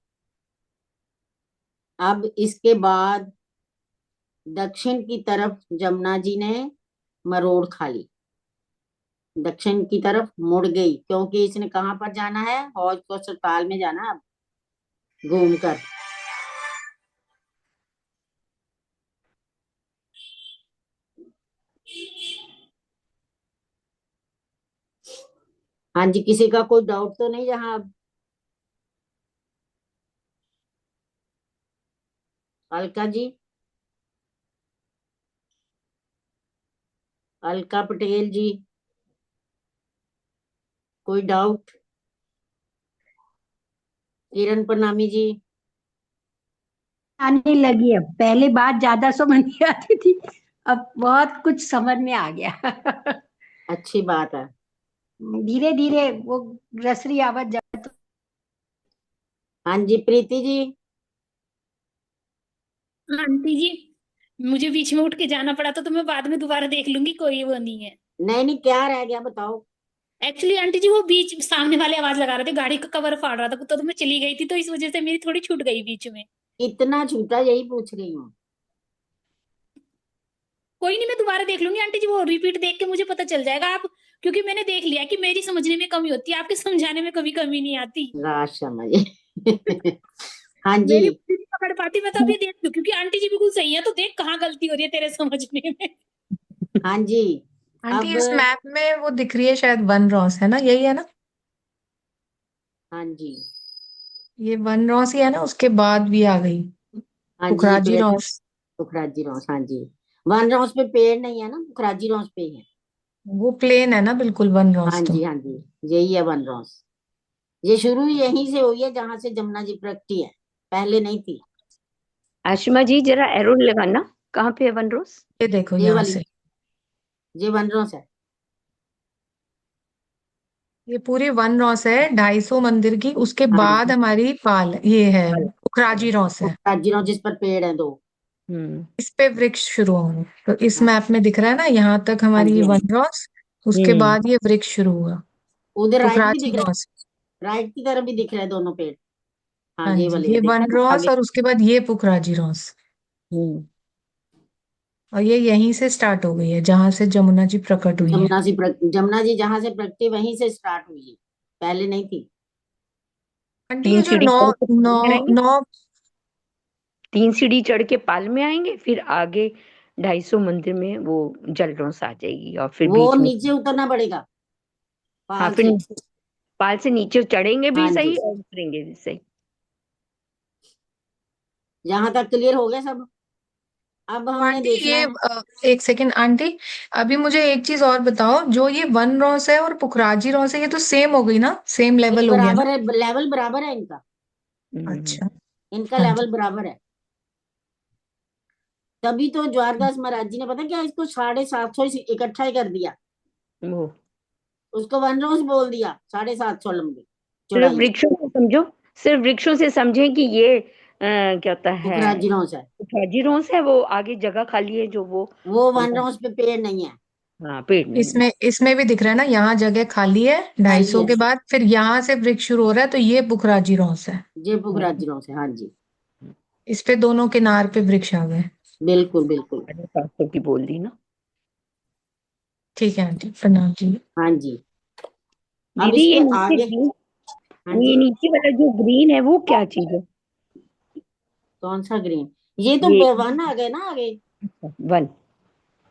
अब इसके बाद दक्षिण की तरफ जमुना जी ने मरोड़ खा ली, दक्षिण की तरफ मुड़ गई, क्योंकि इसने कहाँ पर जाना है, हौज को अस्पताल में जाना है अब, घूमकर। हाँ जी, किसी का कोई डाउट तो नहीं? जहाँ अब अलका जी, अलका पटेल जी, कोई डाउट? किरण प्रणामी जी, आने लगी। अब पहले बात ज्यादा समझ नहीं आती थी, अब बहुत कुछ समझ में आ गया। अच्छी बात है। धीरे धीरे वो रसरी आवाज जब हाँ जी प्रीति जी, आंटी जी, मुझे बीच में उठ के जाना पड़ा तो मैं बाद में दोबारा देख लूंगी, कोई वो नहीं है। नहीं नहीं, क्या रह गया बताओ? एक्चुअली आंटी जी वो बीच सामने वाले आवाज लगा रहे थे, गाड़ी का कवर फाड़ रहा था तो मैं चली गई थी, तो इस वजह से मेरी थोड़ी छूट गई बीच में। इतना छूटा, यही पूछ रही हूँ। कोई नहीं, मैं दोबारा देख लूंगी आंटी जी, वो रिपीट देख के मुझे पता चल जाएगा। आप, क्योंकि मैंने देख लिया कि मेरी समझने में कमी होती है, आपके समझाने में कभी कमी नहीं आती। राज समझ। हाँ जी, मेरी पूरी नहीं पकड़ पाती, मैं तो अभी देख लूं, क्योंकि आंटी जी बिल्कुल सही है, तो देख कहाँ गलती हो रही है तेरे समझने में। हाँ जी, आंटी अब इस मैप में वो दिख रही है शायद वन रॉस, है ना? यही है ना? हाँ जी, ये वन रॉस ही है ना? उसके बाद भी आ गई हाँ जी, ये पुखराजी पेड़ रॉस। पुखराजी रॉस, हाँ जी। वन रॉस पे पेड़ नहीं है ना, पुखराजी रॉस पे ही है। वो प्लेन है ना बिल्कुल वन हाँ रॉस तो। जी, हाँ जी, यही है वन रॉस। ये शुरू यहीं से हुई है जहां से जमुना जी प्रगटी है, पहले नहीं थी। आशिमा जी जरा एरो लगाना, कहाँ पे है वन रोज? ये देखो ये यहाँ वाली, से, ये वन रॉस है। ये पूरी वन रॉस है 250 मंदिर की। उसके हाँ बाद जी, हमारी पाल ये है पुखराजी रॉस है। पुखराजी रॉस जिस पर पेड़ है दो। हम्म इस पे वृक्ष शुरू होंगे, तो इस हाँ, मैप में दिख रहा है ना, यहाँ तक हाँ हमारी जी, हाँ वन जी। रॉस, उसके हम्म बाद ये वृक्ष शुरू हुआ उधर राइट भी पुखराजी दिख रहा रॉस। है, राइट की तरफ भी दिख रहे हैं दोनों पेड़। हाँ, हाँ ये जी, वाले ये में देखा वन ना रॉस आगे। और उसके बाद ये पुखराजी रॉस। हम्म और ये यहीं से स्टार्ट हो गई है जहां से जमुना जी प्रकट हुई है। जमुना जी जहां से प्रगटी वहीं से स्टार्ट हुई है, पहले नहीं थी। आंटी ये तीन जो सीढ़ी नौ चढ़ के पाल नौ में आएंगे, नौ 3 सीढ़ी चढ़ के पाल में आएंगे, फिर आगे 250 मंदिर में वो जल रौस आ जाएगी, और फिर वो बीच में। नीचे उतरना पड़ेगा हाँ, पाल फिर से। पाल से नीचे चढ़ेंगे भी हाँ सही जी, और उतरेंगे भी सही। यहाँ तक क्लियर हो गया सब। अब तो हमने आंटी देखना ये है। एक सेकेंड आंटी, अभी मुझे एक चीज और बताओ, जो ये वन रॉस है और पुखराजी रॉस है, ये तो सेम हो गई ना, सेम ये लेवल हो गया ना? बराबर है, लेवल बराबर है इनका। हम्म अच्छा। इनका हाँ जी। लेवल बराबर है। तभी तो ज्वारदास महाराज जी ने पता क्या, इसको 750 इकट्ठा ही कर दिया। वो उसको वन रोज बोल दिया, 750 लंबी सिर्फ चौड़ाई। वृक्षों से समझो, सिर्फ वृक्षों से समझें कि ये क्या होता है, पुखराजी रोज है। हाजिरों है, वो आगे जगह खाली है जो वो वन रोज पे पेड़ नहीं है। हाँ पेड़ नहीं है। इसमें इसमें भी दिख रहा है ना, यहाँ जगह खाली है खाली 250 है, के बाद, फिर यहाँ से वृक्ष शुरू हो रहा है, तो ये पुखराजी रॉस है। ये पुखराजी रोज है, हाँ जी। इस पे दोनों किनार पे वृक्ष आ गए। बिल्कुल बिल्कुल। 750 की बोल दी ना ठीक है आंटी, प्रणाम जी। हाँ जी। अब दीदी। इसके ये नीचे आगे। ग्रीन, हाँ ये जी। नीचे वाला जो ग्रीन है वो क्या चीज है? कौन सा ग्रीन? ये तो ये वन आ गए ना आगे। वन।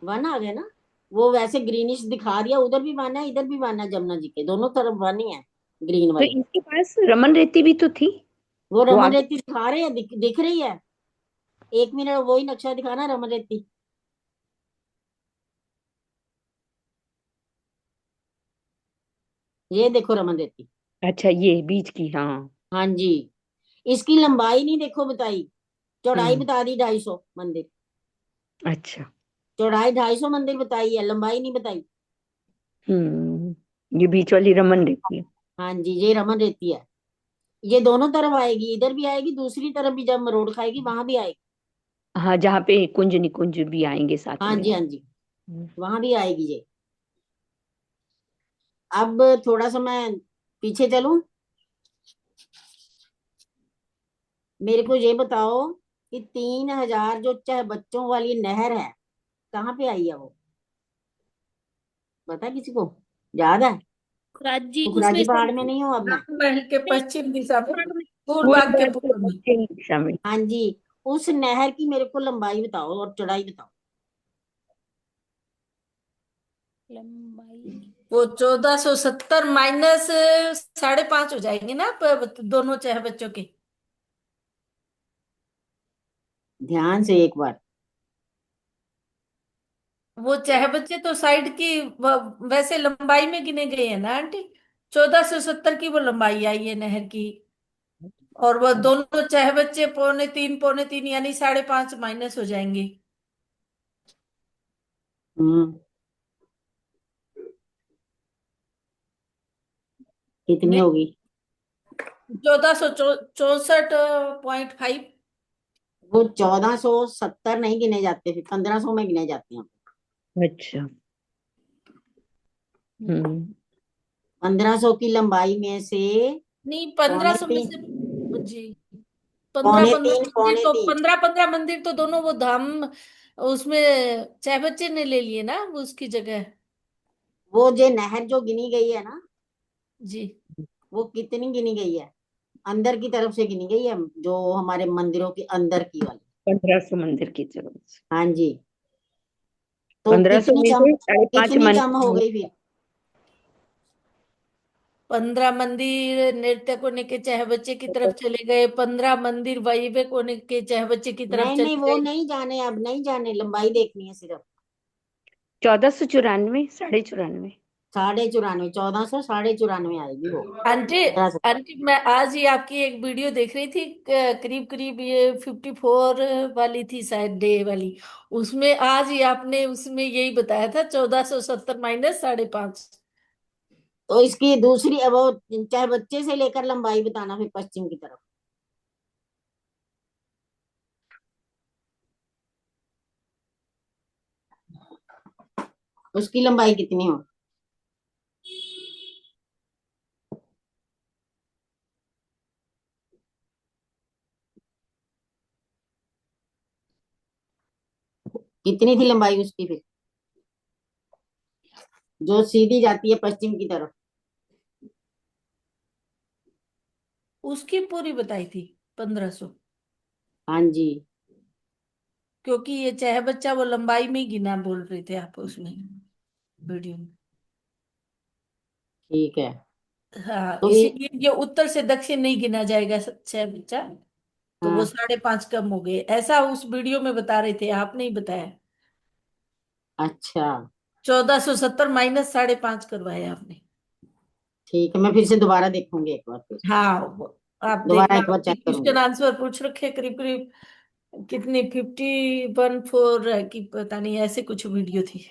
वन आ गए ना। वो वैसे ग्रीनिश दिखा दिया, उधर भी वन है, इधर भी वन है, जमुना जी के दोनों तरफ वन ही है, ग्रीन तो वाले। इसके पास रमन रेती भी तो थी, वो वो रमन आगे। रेती दिखा रहे हैं, दिख रही है। 1 मिनट वही नक्शा दिखाना, रमन रेती। ये देखो रमन रेती। अच्छा ये बीच की, हाँ। हाँ जी। इसकी लंबाई नहीं देखो बताई, चौड़ाई हम्म बता दी 250 मंदिर। अच्छा। चौड़ाई 250 मंदिर बताई है, लंबाई नहीं बताई। ये बीच वाली रमन रेती है। हाँ जी, ये रमन रेती है। ये दोनों तरफ आएगी, इधर भी आएगी, दूसरी तरफ भी जब मरोड़ खाएगी वहां भी आएगी। हाँ, जहाँ पे कुंज निकुंज भी आएंगे साथ हाँ में। जी, हाँ जी, हम्म, वहां भी आएगी ये। अब थोड़ा सा मैं पीछे चलूं। मेरे को ये बताओ कि 3000 जो चाहे बच्चों वाली नहर है, कहाँ पे आई है वो? पता है किसी को? याद है? राज जी उसमें पुखराजी पहाड़ में नहीं हूँ अब मैं। राममहल के पश्चिम दिशा में, पूर्व पूरे बाग के भारत के पूर्व में। पश्चिम दिशा में। हाँ जी। उस नहर की मेरे को लंबाई बताओ और चौड़ाई बताओ। लंबाई वो 1470 माइनस 5.5 हो जाएंगे ना, दोनों चाहे बच्चों के। ध्यान से एक बार। वो चाहे बच्चे तो साइड की वैसे लंबाई में गिने गए हैं ना आंटी। 1470 की वो लंबाई आई है नहर की। और वो दोनों चाहे बच्चे पौने तीन यानी 5.5 माइनस हो जाएंगे। हम्म। कितनी नहीं, होगी? 1464.5। वो 1470 नहीं गिने जाते, फिर 1500 में गिने जाते हैं। अच्छा। हम्म 1500 की लंबाई में से नहीं, 1500 में तीन से जी, पंद्रह पंद्रह मंदिर पौने तो तीन 15 मंदिर तो दोनों वो धाम उसमें चाहे बच्चे ने ले लिए ना उसकी जगह। वो जो नहर जो गिनी गई है ना, जी। वो कितनी गिनी गई है? अंदर की तरफ से गिनी गई है, जो हमारे मंदिरों के अंदर की वाली। 1500 मंदिर की तरफ से। हाँ जी। तो 1500 कितनी में कम, से 5.5 कितनी मंदिर कम हो गई फिर? 15 मंदिर नृत्यक होने के चाहे बच्चे की तरफ चले गए, 15 मंदिर वैवेक होने के चाहे बच्चे की तरफ नहीं नहीं, चले वो गए। नहीं जाने, अब नहीं जाने, लंबाई देखनी है सिर्फ। 1494, 94.5। 94.5, 1400 94.5 आएगी वो। आंटी, 1500। आंटी मैं आज ही आपकी एक वीडियो देख रही थी, करीब करीब ये 54 वाली थी शायद, डे वाली। उसमें आज ही आपने उसमें यही बताया था, 1470 माइनस 5.5। तो इसकी दूसरी, अब वो चाहे बच्चे से लेकर लंबाई बताना फिर पश्चिम की तरफ। उसकी लंबाई कितनी हो? कितनी थी लंबाई उसकी फिर, जो सीधी जाती है पश्चिम की तरफ? उसकी पूरी बताई थी 1500, हाँ जी। क्योंकि ये चाहे बच्चा वो लंबाई में ही गिना बोल रहे थे आप उसमें वीडियो में। ठीक है। हाँ, तो ये, इसीलिए ये उत्तर से दक्षिण नहीं गिना जाएगा चाहे बच्चा। तो वो हाँ 5.5 कम हो गए, ऐसा उस वीडियो में बता रहे थे, आपने ही बताया। अच्छा 1470 माइनस 5.5 करवाया आपने। ठीक है, मैं फिर से दोबारा देखूंगी एक बार फिर। हाँ, आप दोबारा देखना, एक बार चेक क्वेश्चन करूंगी। आंसर पूछ रखे करीब करीब, कितनी 51 4 की पता नहीं, ऐसे कुछ वीडियो थी।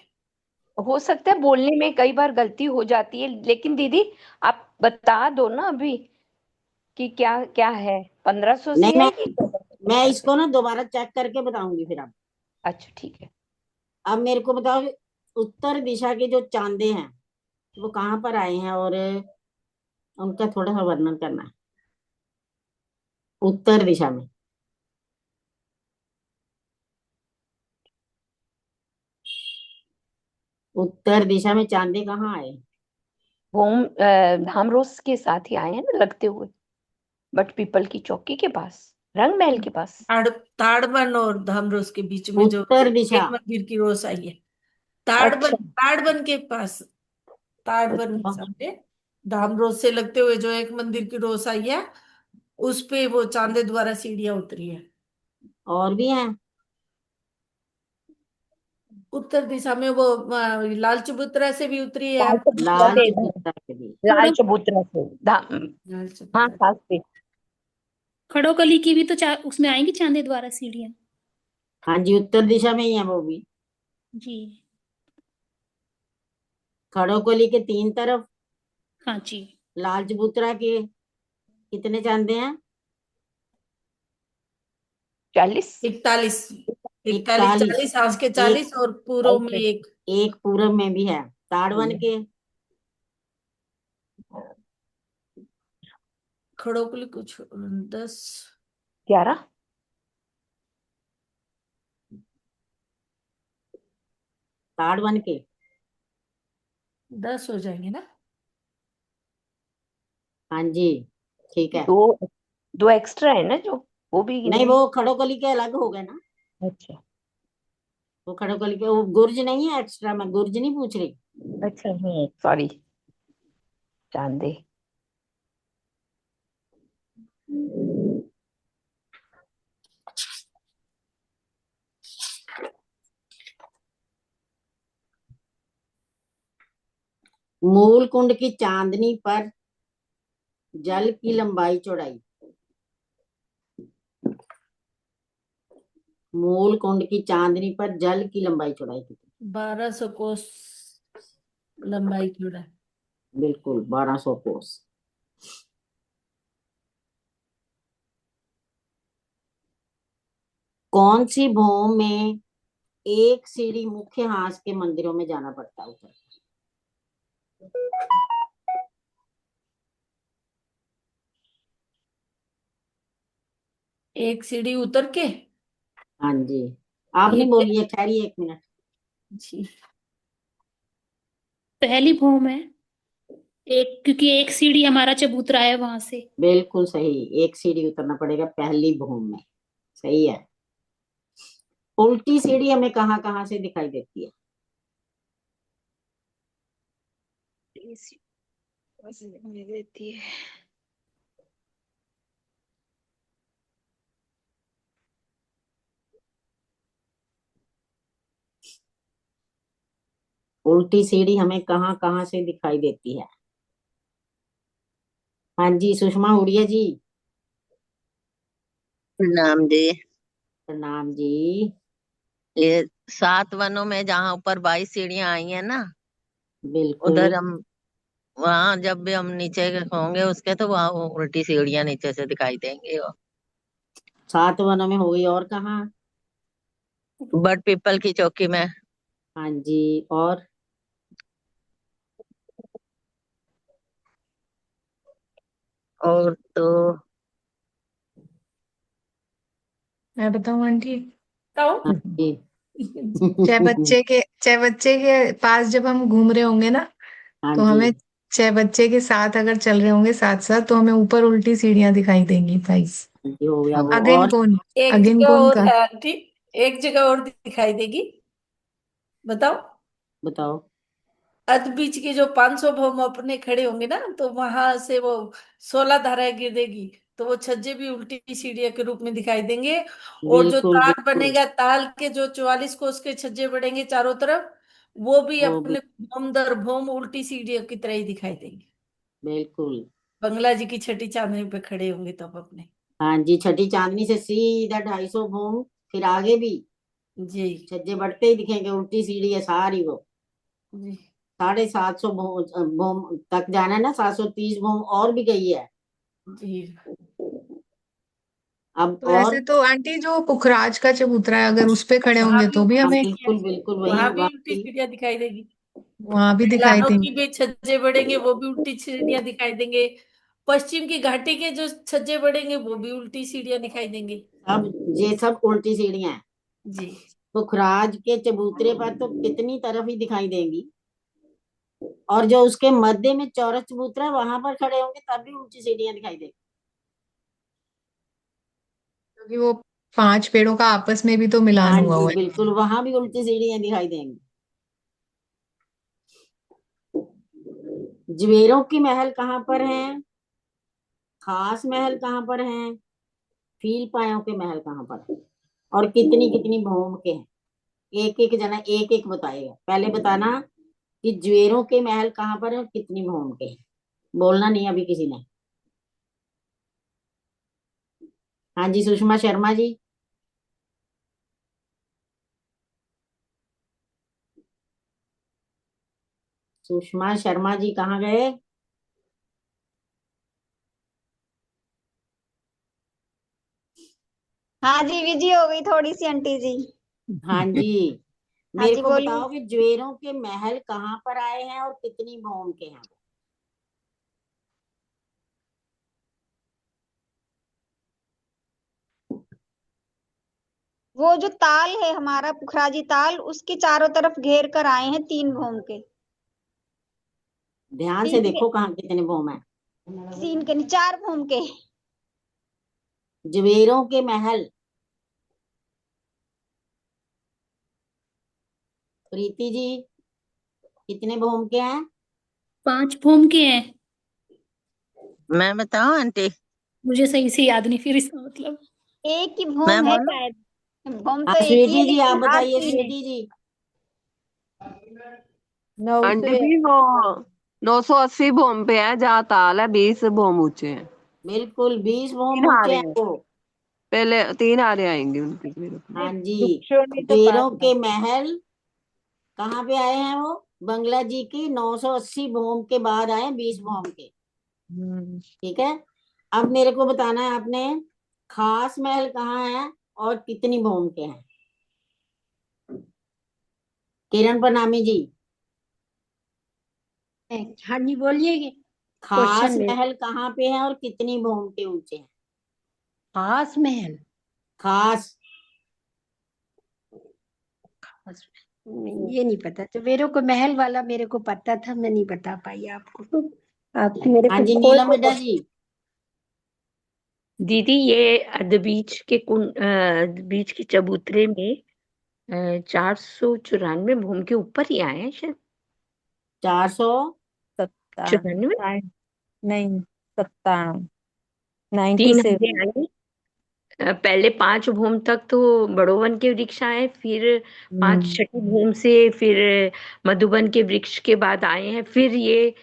हो सकता है बोलने में कई बार गलती हो जाती है, लेकिन दीदी आप बता दो ना अभी कि क्या क्या है, 1500 नहीं, से है कि मैं 1450 से? इसको ना दोबारा चेक करके बताऊंगी फिर। अच्छा ठीक है। अब मेरे को बताओ, उत्तर दिशा के जो चांदे हैं वो कहाँ पर आए हैं, और उनका थोड़ा सा वर्णन करना है। उत्तर दिशा में, उत्तर दिशा में चांदे कहाँ आए? होम धामरोस के साथ ही आए हैं ना, लगते हुए, बट पीपल की चौकी के पास, रंग महल के पास। ताड़बन और धामरोस के बीच में जो उत्तर दिशा। एक मंदिर की रोस आई है, अच्छा ताड़बन के पास, ताड़बन के अच्छा, सामने धामरोस से लगते हुए जो एक मंदिर की रोस आई है, उस पे वो चांदे द्वारा सीढ़ियां उतरी है। और भी हैं? उत्तर दिशा में वो लाल चबूतरा से भी उतरी है लाल आप। चबूतरा लाल से इधर, चबूतरा के भी। लाल खड़ो चबूतरा से लाल हाँ चबूतरा। खास पे। खड़ोकली की भी तो उसमें आएंगी चांदे द्वारा सीढ़ियां। हाँ जी, उत्तर दिशा में ही है वो भी। जी। खड़ोकोली के 3 तरफ हाँ जी। लाल चबूतरा के कितने चांदे हैं? 40। 41, 41 41। 40, आज के एक, 40 और पूर्व में ओके। एक। एक पूरब में भी है। ताड़वन के? खड़ोकली कुछ 10, 11। ताड़वन के 10 हो जाएंगे ना। हाँ जी, ठीक है। दो, दो एक्स्ट्रा है ना जो, वो भी नहीं, गिनेंगे। वो खड़ोकली के अलग हो गए ना। अच्छा वो खड़ोकली के, वो गुर्ज नहीं है एक्स्ट्रा, मैं गुर्ज नहीं पूछ रही। अच्छा, सॉरी, चांदे। मूल कुंड की चांदनी पर जल की लंबाई चौड़ाई। मूल कुंड की चांदनी पर जल की लंबाई चौड़ाई कितनी? 1200 कोस लंबाई क्यों है। बिल्कुल 1200 कोस। कौन सी भूमि में एक सीढ़ी मुख्य हास के मंदिरों में जाना पड़ता है उतर? एक सीढ़ी उतर के। हाँ जी, आप ये नहीं बोलिए, ठहरिए 1 मिनट। जी, पहली भूम है एक, क्योंकि एक सीढ़ी हमारा चबूतरा है वहां से। बिल्कुल सही, एक सीढ़ी उतरना पड़ेगा पहली भूमि में। सही है। उल्टी सीढ़ी हमें कहाँ कहाँ से दिखाई देती है? इसी में रहती है। उल्टी सीढ़ी हमें कहाँ कहाँ से दिखाई देती है? हाँ जी, सुषमा हुड़िया जी। प्रणाम जी। प्रणाम जी। ये 7 वनों में जहाँ ऊपर 22 सीढ़ियां आई हैं ना, बिल्कुल। उधर हम वहाँ जब भी हम नीचे होंगे उसके तो वहाँ वो उल्टी सीढ़ियां नीचे से दिखाई देंगी। और 7 वनों में हो गई, और कहाँ? बट पीपल की चौकी में। हाँ जी, और? और तो मैं बताऊं आंटी? बताओ। हाँ जी। चाहे बच्चे के पास जब हम घूम रहे होंगे ना, हाँ तो जी, हमें चाहे बच्चे के साथ अगर चल रहे होंगे साथ साथ, तो हमें ऊपर उल्टी सीढ़ियां दिखाई देंगी भाई। हाँ जी, हो गया वो। अगेन और कौन? एक अगेन जगह कौन और का? है आंटी, एक जगह और दिखाई देगी। बताओ। बताओ। अर्ध बीच के जो 500 भौम अपने खड़े होंगे ना, तो वहां से वो 16 धाराएं गिर देगी, तो वो छज्जे भी उल्टी सीढ़ियों के रूप में दिखाई देंगे। और जो बिल्कुल ताल बिल्कुल। बनेगा, ताल के जो 44 कोस के छज्जे बढ़ेंगे चारों तरफ, वो भी वो भी अपने भौम दर भौम उल्टी सीढ़ियों की तरह ही दिखाई देंगे। बिल्कुल। बंगला जी की छठी चांदनी पे खड़े होंगे तब अपने। हाँ जी, छठी चांदनी से सीधा 250 भूम, फिर आगे भी जी छज्जे बढ़ते ही दिखेंगे, उल्टी सीढ़ी है सारी वो। जी 750 भूम तक जाना है ना, 730 भूम और भी गई है जी। अब। तो ऐसे और तो आंटी जो पुखराज का चबूतरा है, अगर उस पे खड़े वहां होंगे भी तो भी हाँ, हमें बिल्कुल बिल्कुल, वही वहां भी वहाँ उल्टी भी। सीढ़ियां दिखाई देगी। वहां भी दिखाई लानों की देंगे। भी छज्जे बढ़ेंगे, वो भी उल्टी सीढ़ियां दिखाई देंगे। पश्चिम की घाटी के जो छज्जे बढ़ेंगे, वो भी उल्टी सीढ़ियां दिखाई देंगे। अब ये सब उल्टी सीढ़ियां हैं। जी पुखराज के चबूतरे पर तो कितनी तरफ ही दिखाई देंगी, और जो उसके मध्य में चौरस चबूतरा है, वहां पर खड़े होंगे तब भी उल्टी सीढ़ियां दिखाई देंगी। क्योंकि वो 5 पेड़ों का आपस में भी तो मिलान हाँ हुआ जी, हुआ है। बिल्कुल, वहां भी उल्टी सीढ़ियां दिखाई देंगी। ज्वेरों की महल कहाँ पर है? खास महल कहाँ पर है? फील पायों के महल कहाँ पर है? और कितनी कितनी भूम के हैं? एक एक जना एक एक बताएगा। पहले बताना कि ज्वेरों के महल कहाँ पर है और कितनी भूम के हैं। बोलना नहीं अभी किसी ने। हाँ जी, सुषमा शर्मा जी। सुषमा शर्मा जी कहाँ गए? हाँ जी, बिजी हो गई थोड़ी सी आंटी जी। हाँ जी, हाँ मेरे जी को बोलिए। बताओ कि ज्वेरों के महल कहाँ पर आए हैं और कितनी भूम के हैं? वो जो ताल है हमारा पुखराजी ताल, उसके चारों तरफ घेर कर आए हैं 3 भूम के। ध्यान से 3 के देखो कहाँ कितने भूम है। 3 के नहीं, 4 भूम के। ज्वेरों के महल। प्रीति जी, कितने भूम के हैं? 5 भूम के हैं। मैं बताऊं आंटी? मुझे सही से याद नहीं फिर इसका मतलब। एक ही मैं भूम है बोलूं? शायद। भूम हाँ तो एक ही है, स्वीटी जी, आप लेकिन हाथ बताइए 3 है। स्वीटी जी। आंटी जी वो 980 भूम पे है जहाँ ताल है, 20 भूम ऊंचे हैं। बिल्कुल 20 भूम 3 ऊंचे हारे हैं हैं, वो। पहले 3 हारे आएंगे उनके मेरे को। हाँ जी, ज्वेरों के महल कहाँ पे आए हैं वो? बंगला जी की 980 भूम के बाद आए 20 भूम के। ठीक है। अब मेरे को बताना है आपने, खास महल कहाँ है और कितनी भूम के हैं? किरण प्रणामी जी। हाँ जी बोलिए। खास क्वेश्चन है। महल कहाँ पे है और कितनी भूम के ऊंचे हैं? खास महल। खास। ये नहीं पता, तो मेरे को महल वाला मेरे को पता था, मैं नहीं बता पाई आपको। आप मेरे हाँ को जी, खोल नीलम के बिड्डा जी। दीदी ये अर्ध बीच के बीच के चबूतरे में 494 भूम के ऊपर ही आए हैं शायद। 400 94 नहीं, 97, 3 97। हफ्ते आए। पहले 5 भूम तक तो बड़ोवन के वृक्ष आए, फिर 5 छठी भूम से फिर मधुबन के वृक्ष के बाद आए हैं, फिर ये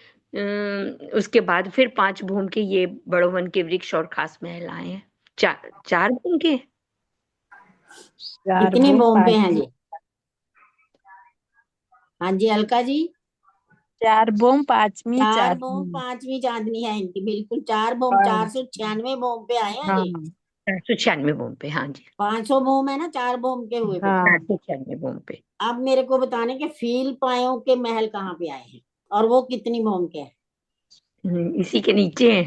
उसके बाद फिर 5 भूम के ये बड़ोवन के वृक्ष और खास महल आए हैं। 4 भूम के। चार कितने भूम भूम पे हैं पांचवी, जी? हाँ जी अलका जी। 4 भूम पांचवी 4 भूम चांदनी। 5वीं चांदनी है इनकी, बिल्कुल 4 भूम, और 496 भूम पे आए हैं हाँ जी। 496 भूम पे, हाँ जी। 500 भूम है ना 4 भूम के हुए पे। हाँ 496 भूम पे। अब मेरे को बताने के फील पायों के महल कहाँ पे आए हैं और वो कितनी भूम के हैं? इसी के नीचे है,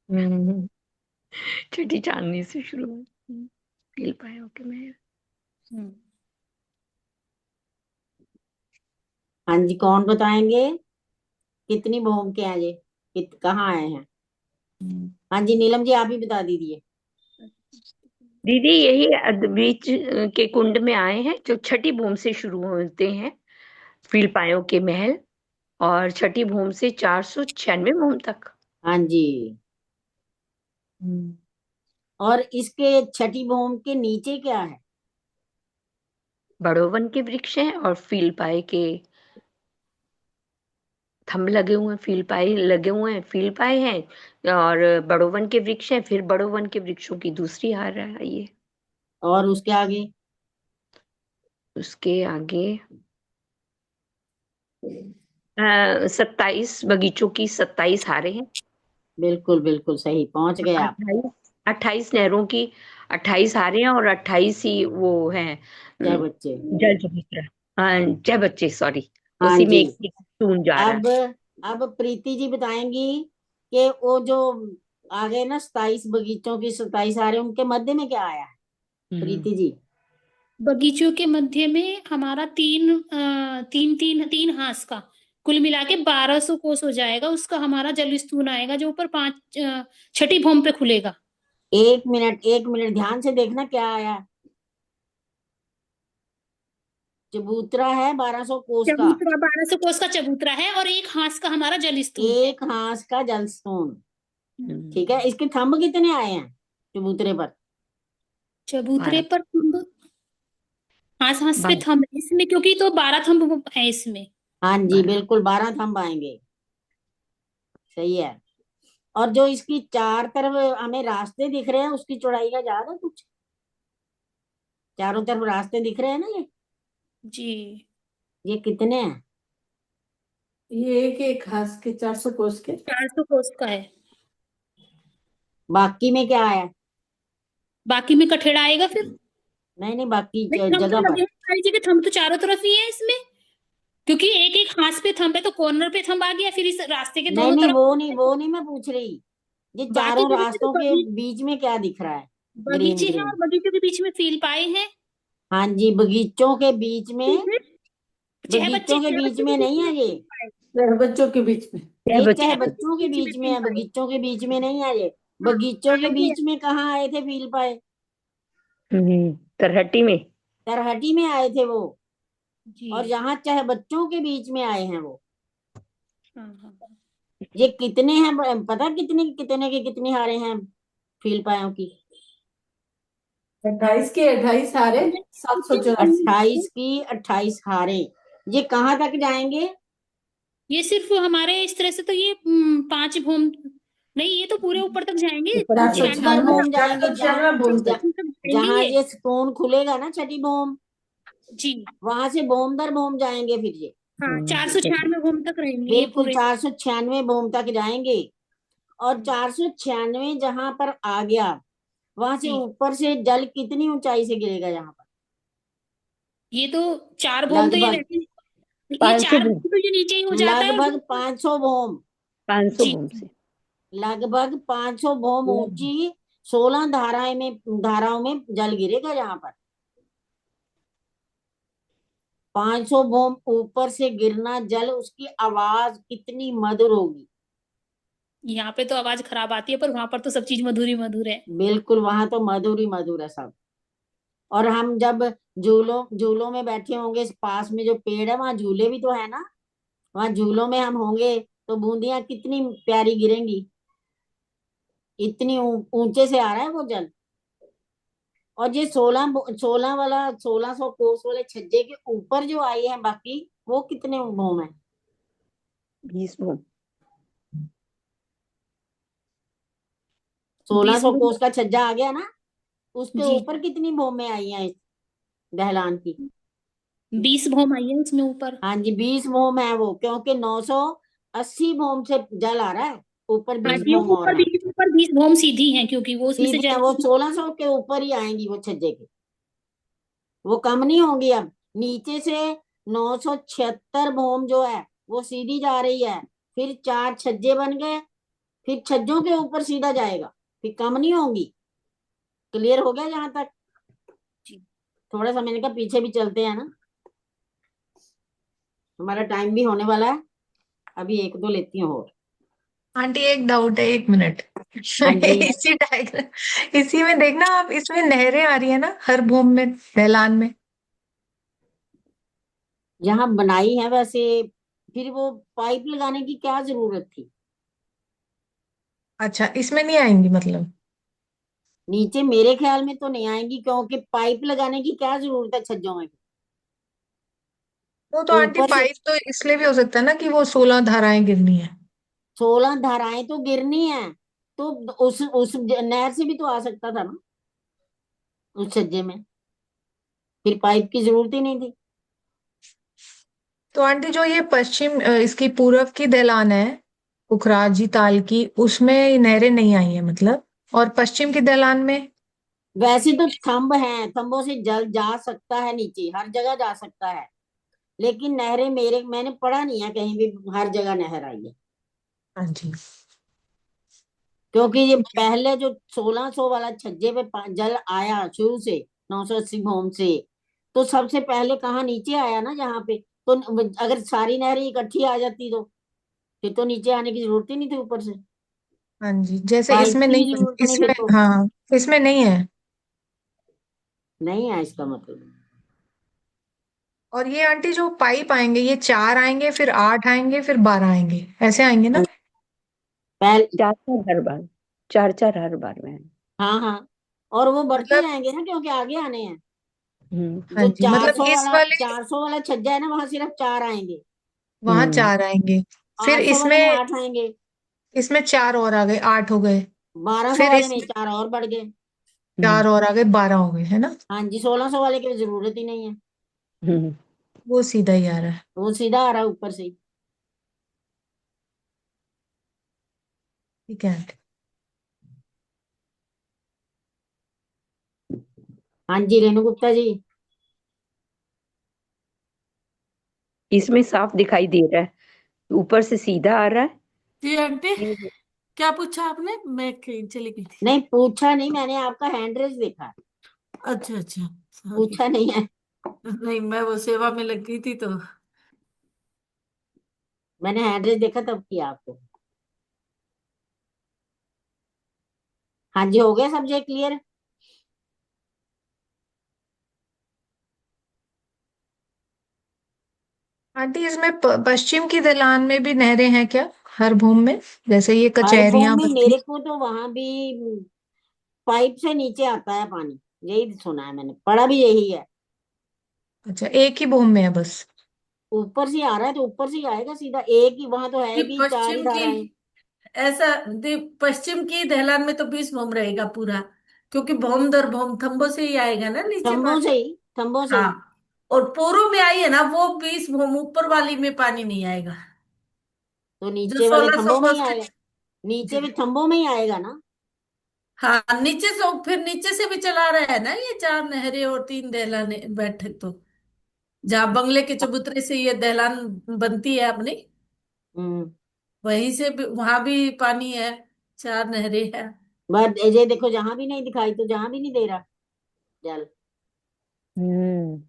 हम्म, छठी चांदनी से शुरू फील पायो के महल। हाँ जी कौन बताएंगे कितनी भूम के हैं ये, कहाँ आए हैं? हाँ जी नीलम जी आप ही बता दीजिए। दीदी यही बीच के कुंड में आए हैं, जो छठी भूम से शुरू होते हैं फील पायो के महल, और छठी भूम से 496 भूम तक। हाँ जी। हम्म, और इसके छठी भूम के नीचे क्या है? बड़ोवन के वृक्ष हैं और फील पाए के थंब लगे हुए हैं, फील पाए लगे हुए हैं, फील पाए हैं और बड़ोवन के वृक्ष हैं, फिर बड़ोवन के वृक्षों की दूसरी हार है ये। और उसके आगे? उसके आगे 27 बगीचों की 27 हारें हैं। बिल्कुल बिल्कुल सही पहुंच गए आप। 28 नहरों की 28 हारें हैं और 28 ही वो हैं जय बच्चे। जल चबूतरा। हाँ जय बच्चे, सॉरी, हाँ उसी में जी। एक टून जा रहा है। अब प्रीति जी बताएंगी कि वो जो आगे ना 27 बगीचों की 27 आ रहे हैं, उनके मध्य में क्या आया है प्रीति जी? बगीचों के मध्य में हमारा तीन हास का कुल मिला के 1200 कोस हो जाएगा, उसका हमारा जल स्तून आएगा जो ऊपर 5 छठी भूम पे खुलेगा। 1 मिनट ध्यान से देखना क्या आया। चबूतरा है 1200 कोस का, चबूतरा 1200 कोस का चबूतरा है और 1 हास का हमारा जल स्तून है। 1 हास का जलस्तून। ठीक है, इसके थंब कितने आए हैं चबूतरे पर? चबूतरे पर थंब हास हास पे थंब है इसमें, क्योंकि तो 12 थंब है इसमें। हाँ जी बिल्कुल 12 थंब आएंगे, सही है। और जो इसकी 4 तरफ हमें रास्ते दिख रहे हैं उसकी चौड़ाई का याद है कुछ? चारों तरफ रास्ते दिख रहे हैं ना जी ये कितने हैं? ये एक घास के 400 कोस के 400 कोस का है। बाकी में क्या आया? बाकी में कठेड़ा आएगा फिर। नहीं बाकी नहीं, थंब जगह तो पर। लगे हैं सारी जगह, थंब तो चारों तरफ ही है इसमें, क्योंकि एक एक हाथ पे थंब है तो कॉर्नर पे थंब आ गया, फिर इस रास्ते के दोनों तरफ। वो नहीं मैं पूछ रही, ये बाकी चारों जगह पे तो रास्तों के बीच में क्या दिख रहा है? ग्रीन बगीचे हैं ग्रीन। और बगीचों के बीच में फील पाए हैं। हाँ जी बगीचों के बीच में, चह बगीचों के बीच में नहीं है ये, बच्चों के बीच में। ये चाहे बच्चों के बीच में है, बगीचों के बीच में नहीं है ये। बगीचों के बीच में कहाँ आए थे फील पाए? तरहटी में, तरहटी में आए थे वो, जी। और यहाँ चाहे बच्चों के बीच में आए हैं वो। हाँ। ये कितने हैं पता? कितने कितने के कितनी हारे हैं फील पायों की? 28 के 28 हारे 784। 28 की 28 हारे। ये कहाँ तक जाएंगे? ये सिर्फ हमारे इस तरह से तो ये 5 भूम नहीं, ये तो पूरे ऊपर तक जाएंगे। ऊपर भूम जाएंगे, जहाँ ये ये स्टोन खुलेगा ना छठी भूम, जी वहां से भूम दर भूम जाएंगे फिर ये। हाँ 496 भूम तक रहेंगे ये बिल्कुल पूरे। 496 भूम तक जाएंगे। और 496 जहां पर आ गया, वहां से ऊपर से जल कितनी ऊंचाई से गिरेगा यहाँ पर? ये तो 4 भूम तो ये लगभग ये 4 भूम तो ये नीचे ही हो जाता है। लगभग 500 भूम, 500 भूम से लगभग 500 भूम ऊंची 16 धाराओं में जल गिरेगा यहाँ पर। 500 भूम ऊपर से गिरना जल, उसकी आवाज कितनी मधुर होगी। यहाँ पे तो आवाज खराब आती है, पर वहां पर तो सब चीज मधुर ही मधुर है। बिल्कुल वहां तो मधुर ही मधुर है सब। और हम जब झूलों में बैठे होंगे, पास में जो पेड़ है वहां झूले भी तो है ना, वहां झूलों में हम होंगे तो बूंदियां कितनी प्यारी गिरेंगी, इतनी ऊंचे से आ रहा है वो जल। और ये 16 वाला 1600 कोस वाले छज्जे के ऊपर जो आई है बाकी, वो कितने भूम है? 20 भूम। 1600 20 कोस का छज्जा आ गया ना, उसके जी ऊपर कितनी भूमें आई हैं इस दहलान की? 20 भौम आई है उसमें ऊपर। हाँ जी, 20 भूम है वो, क्योंकि 980 भूम से जल आ रहा है, ऊपर हाँ 20 जी, भूम और है। ऊपर 20 भौम सीधी हैं, क्योंकि वो उसमें से सीधी है, वो जल। 1600 के ऊपर ही आएंगी वो छज्जे के, वो कम नहीं होंगी अब। नीचे से 976 भूम जो है वो सीधी जा रही है, फिर 4 छज्जे बन गए, फिर छज्जों के ऊपर सीधा जाएगा, फिर कम नहीं होंगी। क्लियर हो गया जहां तक? थोड़ा सा मैंने कहा पीछे भी चलते हैं ना, हमारा टाइम भी होने वाला है, अभी एक दो लेती हूँ और। आंटी एक डाउट है, 1 मिनट। हाँ जी। इसी डायग्राम, इसी में देखना आप, इसमें नहरें आ रही है ना हर भूम में, ढलान में। जहां बनाई है वैसे, फिर वो पाइप लगाने की क्या जरूरत थी? अच्छा, इसमें नहीं आएंगी मतलब? नीचे मेरे ख्याल में तो नहीं आएंगी, क्योंकि पाइप लगाने की क्या जरूरत है छज्जों में? वो तो आंटी ऊपर से पाइप तो इसलिए भी हो सकता है ना कि वो 16 धाराएं गिरनी है। 16 धाराएं तो गिरनी है, तो उस नहर से भी तो आ सकता था ना उस छज्जे में, फिर पाइप की जरूरत ही नहीं थी। तो आंटी जो ये पश्चिम इसकी पूरब की ढलान है, पुखराजी ताल की, उसमें नहरें नहीं आई है मतलब, और पश्चिम की ढलान में? वैसे तो थंब हैं, थंबों से जल जा सकता है नीचे, हर जगह जा सकता है, लेकिन नहरें मैंने पढ़ा नहीं है कहीं भी हर जगह नहर आई है। हाँ जी। क्योंकि ये पहले जो 1600 वाला छज्जे पे जल आया शुरू से, 980 भूम से, तो सबसे पहले कहाँ नीचे आया ना जहाँ पे, तो अगर सारी नहरें इकट्ठी आ जाती तो फिर तो नीचे आने की जरूरत ही नहीं थी ऊपर से, हाँ जी, जैसे पाइप इसमें की नहीं भी है, जरूरत नहीं इसमें, फिर तो। हाँ, इसमें नहीं है। नहीं है इसका मतलब। और ये आंटी जो पाइप आएंगे, ये 4 आएंगे, फिर 8 आएंगे, फिर 12 आएंगे, ऐसे आएंगे ना? पहले 4-4 हर बार, 4-4 हर बार में। हाँ हाँ, और वो बढ़ते मतलब, जाएंगे ना क्योंकि आगे आने हैं। हाँ जो जी, मतलब इस वाले 400 वाला छज्जा है ना, वहां सिर्फ 4 आएंगे, वहां 4 आएंगे, फिर 800 वाले में इसमें 8 आएंगे, इसमें 4 और आ गए, 8 हो गए। 1200 फिर वाले में इसमें 4 और बढ़ गए। 4 और आ गए, 12 हो गए, है ना? हाँ जी, 1600 वाले की जरूरत ही नहीं है, वो सीधा ही आ रहा है। वो सीधा आ रहा है ऊपर से ही। ठीक है आंटी। हाँ जी रेणु गुप्ता जी। इसमें साफ दिखाई दे रहा है, ऊपर से सीधा आ रहा है। जी आंटी, ये- क्या पूछा आपने? मैं कहीं चली गई थी। नहीं पूछा नहीं, मैंने आपका हैंड रेस देखा है, अच्छा अच्छा, सॉरी। पूछा नहीं है। नहीं, मैं वो सेवा में लग गई थी तो। मैंने हैंड रेस देखा तब किया आपको। हाँ जी, हो गया सब्जेक्ट क्लियर। आंटी इसमें पश्चिम की ढलान में भी नहरें हैं क्या हर भूम में, जैसे ये हर भूमि कचहरियां में बनती? मेरे को तो वहां भी पाइप से नीचे आता है पानी, यही सुना है मैंने, पढ़ा भी यही है। अच्छा, एक ही भूम में है बस? ऊपर से आ रहा है तो ऊपर से ही आएगा सीधा, एक ही वहां तो है ये भी 4 ही पश्चिम की, धाराएं। ऐसा पश्चिम की ढलान में तो 20 भौम रहेगा पूरा, क्योंकि भौम दर भौम थंबों से ही आएगा ना नीचे थंबों पानी। से ही, थंबों से हाँ, ही। और पूर्व में आई है ना वो 20 भौम, ऊपर वाली में पानी नहीं आएगा, तो जो नीचे वाले 1600 थंबों में ही कोस के। आएगा, नीचे जी। भी थंबों में ही आएगा ना। हाँ, नीचे से, फिर नीचे से भी चला रहा है ना ये 4 नहरें और 3 दहलाने बैठक तो, जहाँ बंगले के चबूतरे से ये दहलान बनती है अपनी, हम्म। वहीं से भी, वहां भी पानी है, 4 नहरें हैं। बट ये देखो जहां भी नहीं दिखाई, तो जहां भी नहीं दे रहा जल। हम्म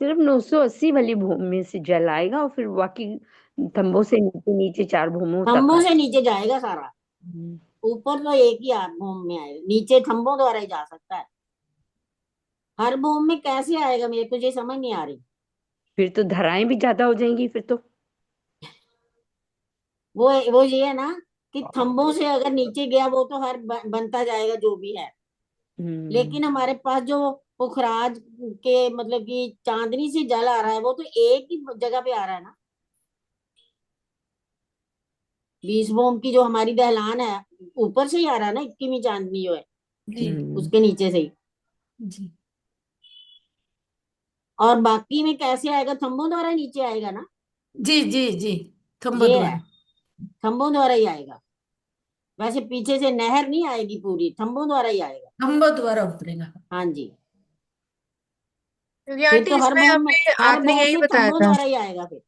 सिर्फ 980 वाली भूमि में से जल आएगा, और फिर बाकी थंबों से नीचे नीचे 4 भूमों तक थंबों आए। से नीचे जाएगा सारा, हम्म, ऊपर तो एक ही हाथ भूम में आएगा, नीचे थंबों द्वारा ही जा सकता है। हर भूम में कैसे आएगा, मेरे को ये समझ नहीं आ रही। फिर तो धाराएं भी ज्यादा हो जाएंगी फिर तो। वो ये है ना कि थंबों से अगर नीचे गया वो तो हर बनता जाएगा जो भी है, लेकिन हमारे पास जो पुखराज के मतलब कि चांदनी से जल आ रहा है वो तो एक ही जगह पे आ रहा है ना। 20 भूम की जो हमारी दहलान है ऊपर से ही आ रहा है ना, 21वीं चांदनी जो है जी उसके नीचे से ही। जी और बाकी में कैसे आएगा, थंबों द्वारा नीचे आएगा ना। जी जी जी थंबो ये है, द्वारा। थंबों द्वारा ही आएगा। वैसे पीछे से नहर नहीं आएगी, पूरी थंबों द्वारा ही आएगा। थंबो द्वारा उतरेगा। हाँ जी। क्योंकि फिर आंटी तो इसमें हमें हर आपने भूम यही में बताया थंबों था, द्वारा ही आएगा फिर।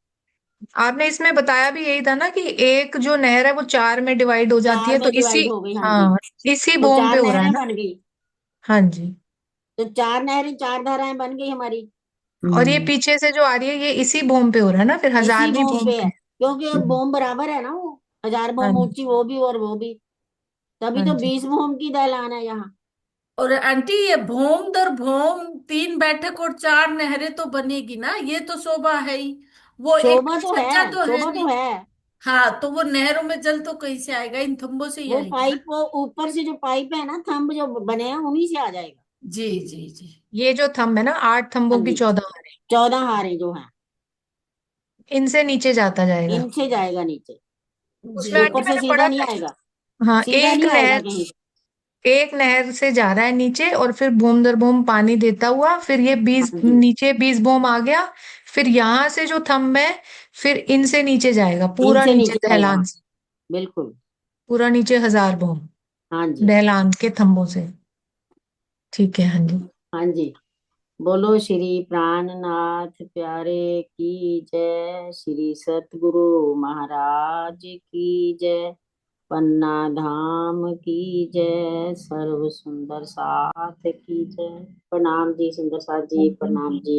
आपने इसमें बताया भी यही था ना कि एक जो नहर है वो 4 में डिवाइड हो जाती 4 है, तो में इसी, डिवाइड हो गई, हाँ जी। हाँ, इसी तो बोम पे 4 हो रहा है नहरें ना। बन गई। हाँ जी। तो 4 नहरें 4 धाराएं बन गई हमारी। और ये पीछे से जो आ रही है ये इसी बोम पे हो रहा है ना, फिर इसी 1000वीं बोम बोम पे पे। है, क्योंकि हम्म, बोम बराबर है ना, वो 1000 हाँ बोम जी। ऊंची वो भी और वो भी, तभी हाँ तो जी। 20 बोम की दहलान है यहाँ। और आंटी ये भौम दर भौम 3 बैठक और 4 नहरें तो बनेगी ना, ये तो शोभा है ही। वो एक शोभा तो सज्जा है, तो है शोभा तो नहीं। है। हाँ, तो वो नहरों में जल तो कहीं से आएगा, इन थंबों से ही वो आएगा ना। पाइप, वो ऊपर से जो पाइप है ना, थंब जो बने हैं उन्हीं से आ जाएगा। जी जी जी ये जो थंब है ना, 8 हाँ थंबों की जी। 14 हारें, 14 हारे जो हैं इनसे नीचे जाता जाएगा। इनसे जाएगा नीचे, उसमें आंटी ऊपर से मैंने सीधा पढ़ा नहीं था कि आएगा, हाँ, सीधा नहीं आएगा कहीं से। एक नहर से जा रहा है नीचे और फिर बूम दर बूम पानी देता हुआ, फिर ये 20 हाँ जी, नीचे 20 बूम आ गया, फिर यहाँ से जो थंब है फिर इनसे नीचे जाएगा, पूरा इनसे नीचे नीचे जाएगा, दहलान हाँ से, बिल्कुल। पूरा नीचे 1000 बूम हाँ जी। दहलान के थंबों से। ठीक है, हाँ जी। हाँ जी। बोलो श्री प्राणनाथ प्यारे की जय, श्री सतगुरु महाराज की जय, पन्ना धाम की जय, सर्व सुंदर साथ की जय। प्रणाम जी सुंदर साथ जी, प्रणाम जी।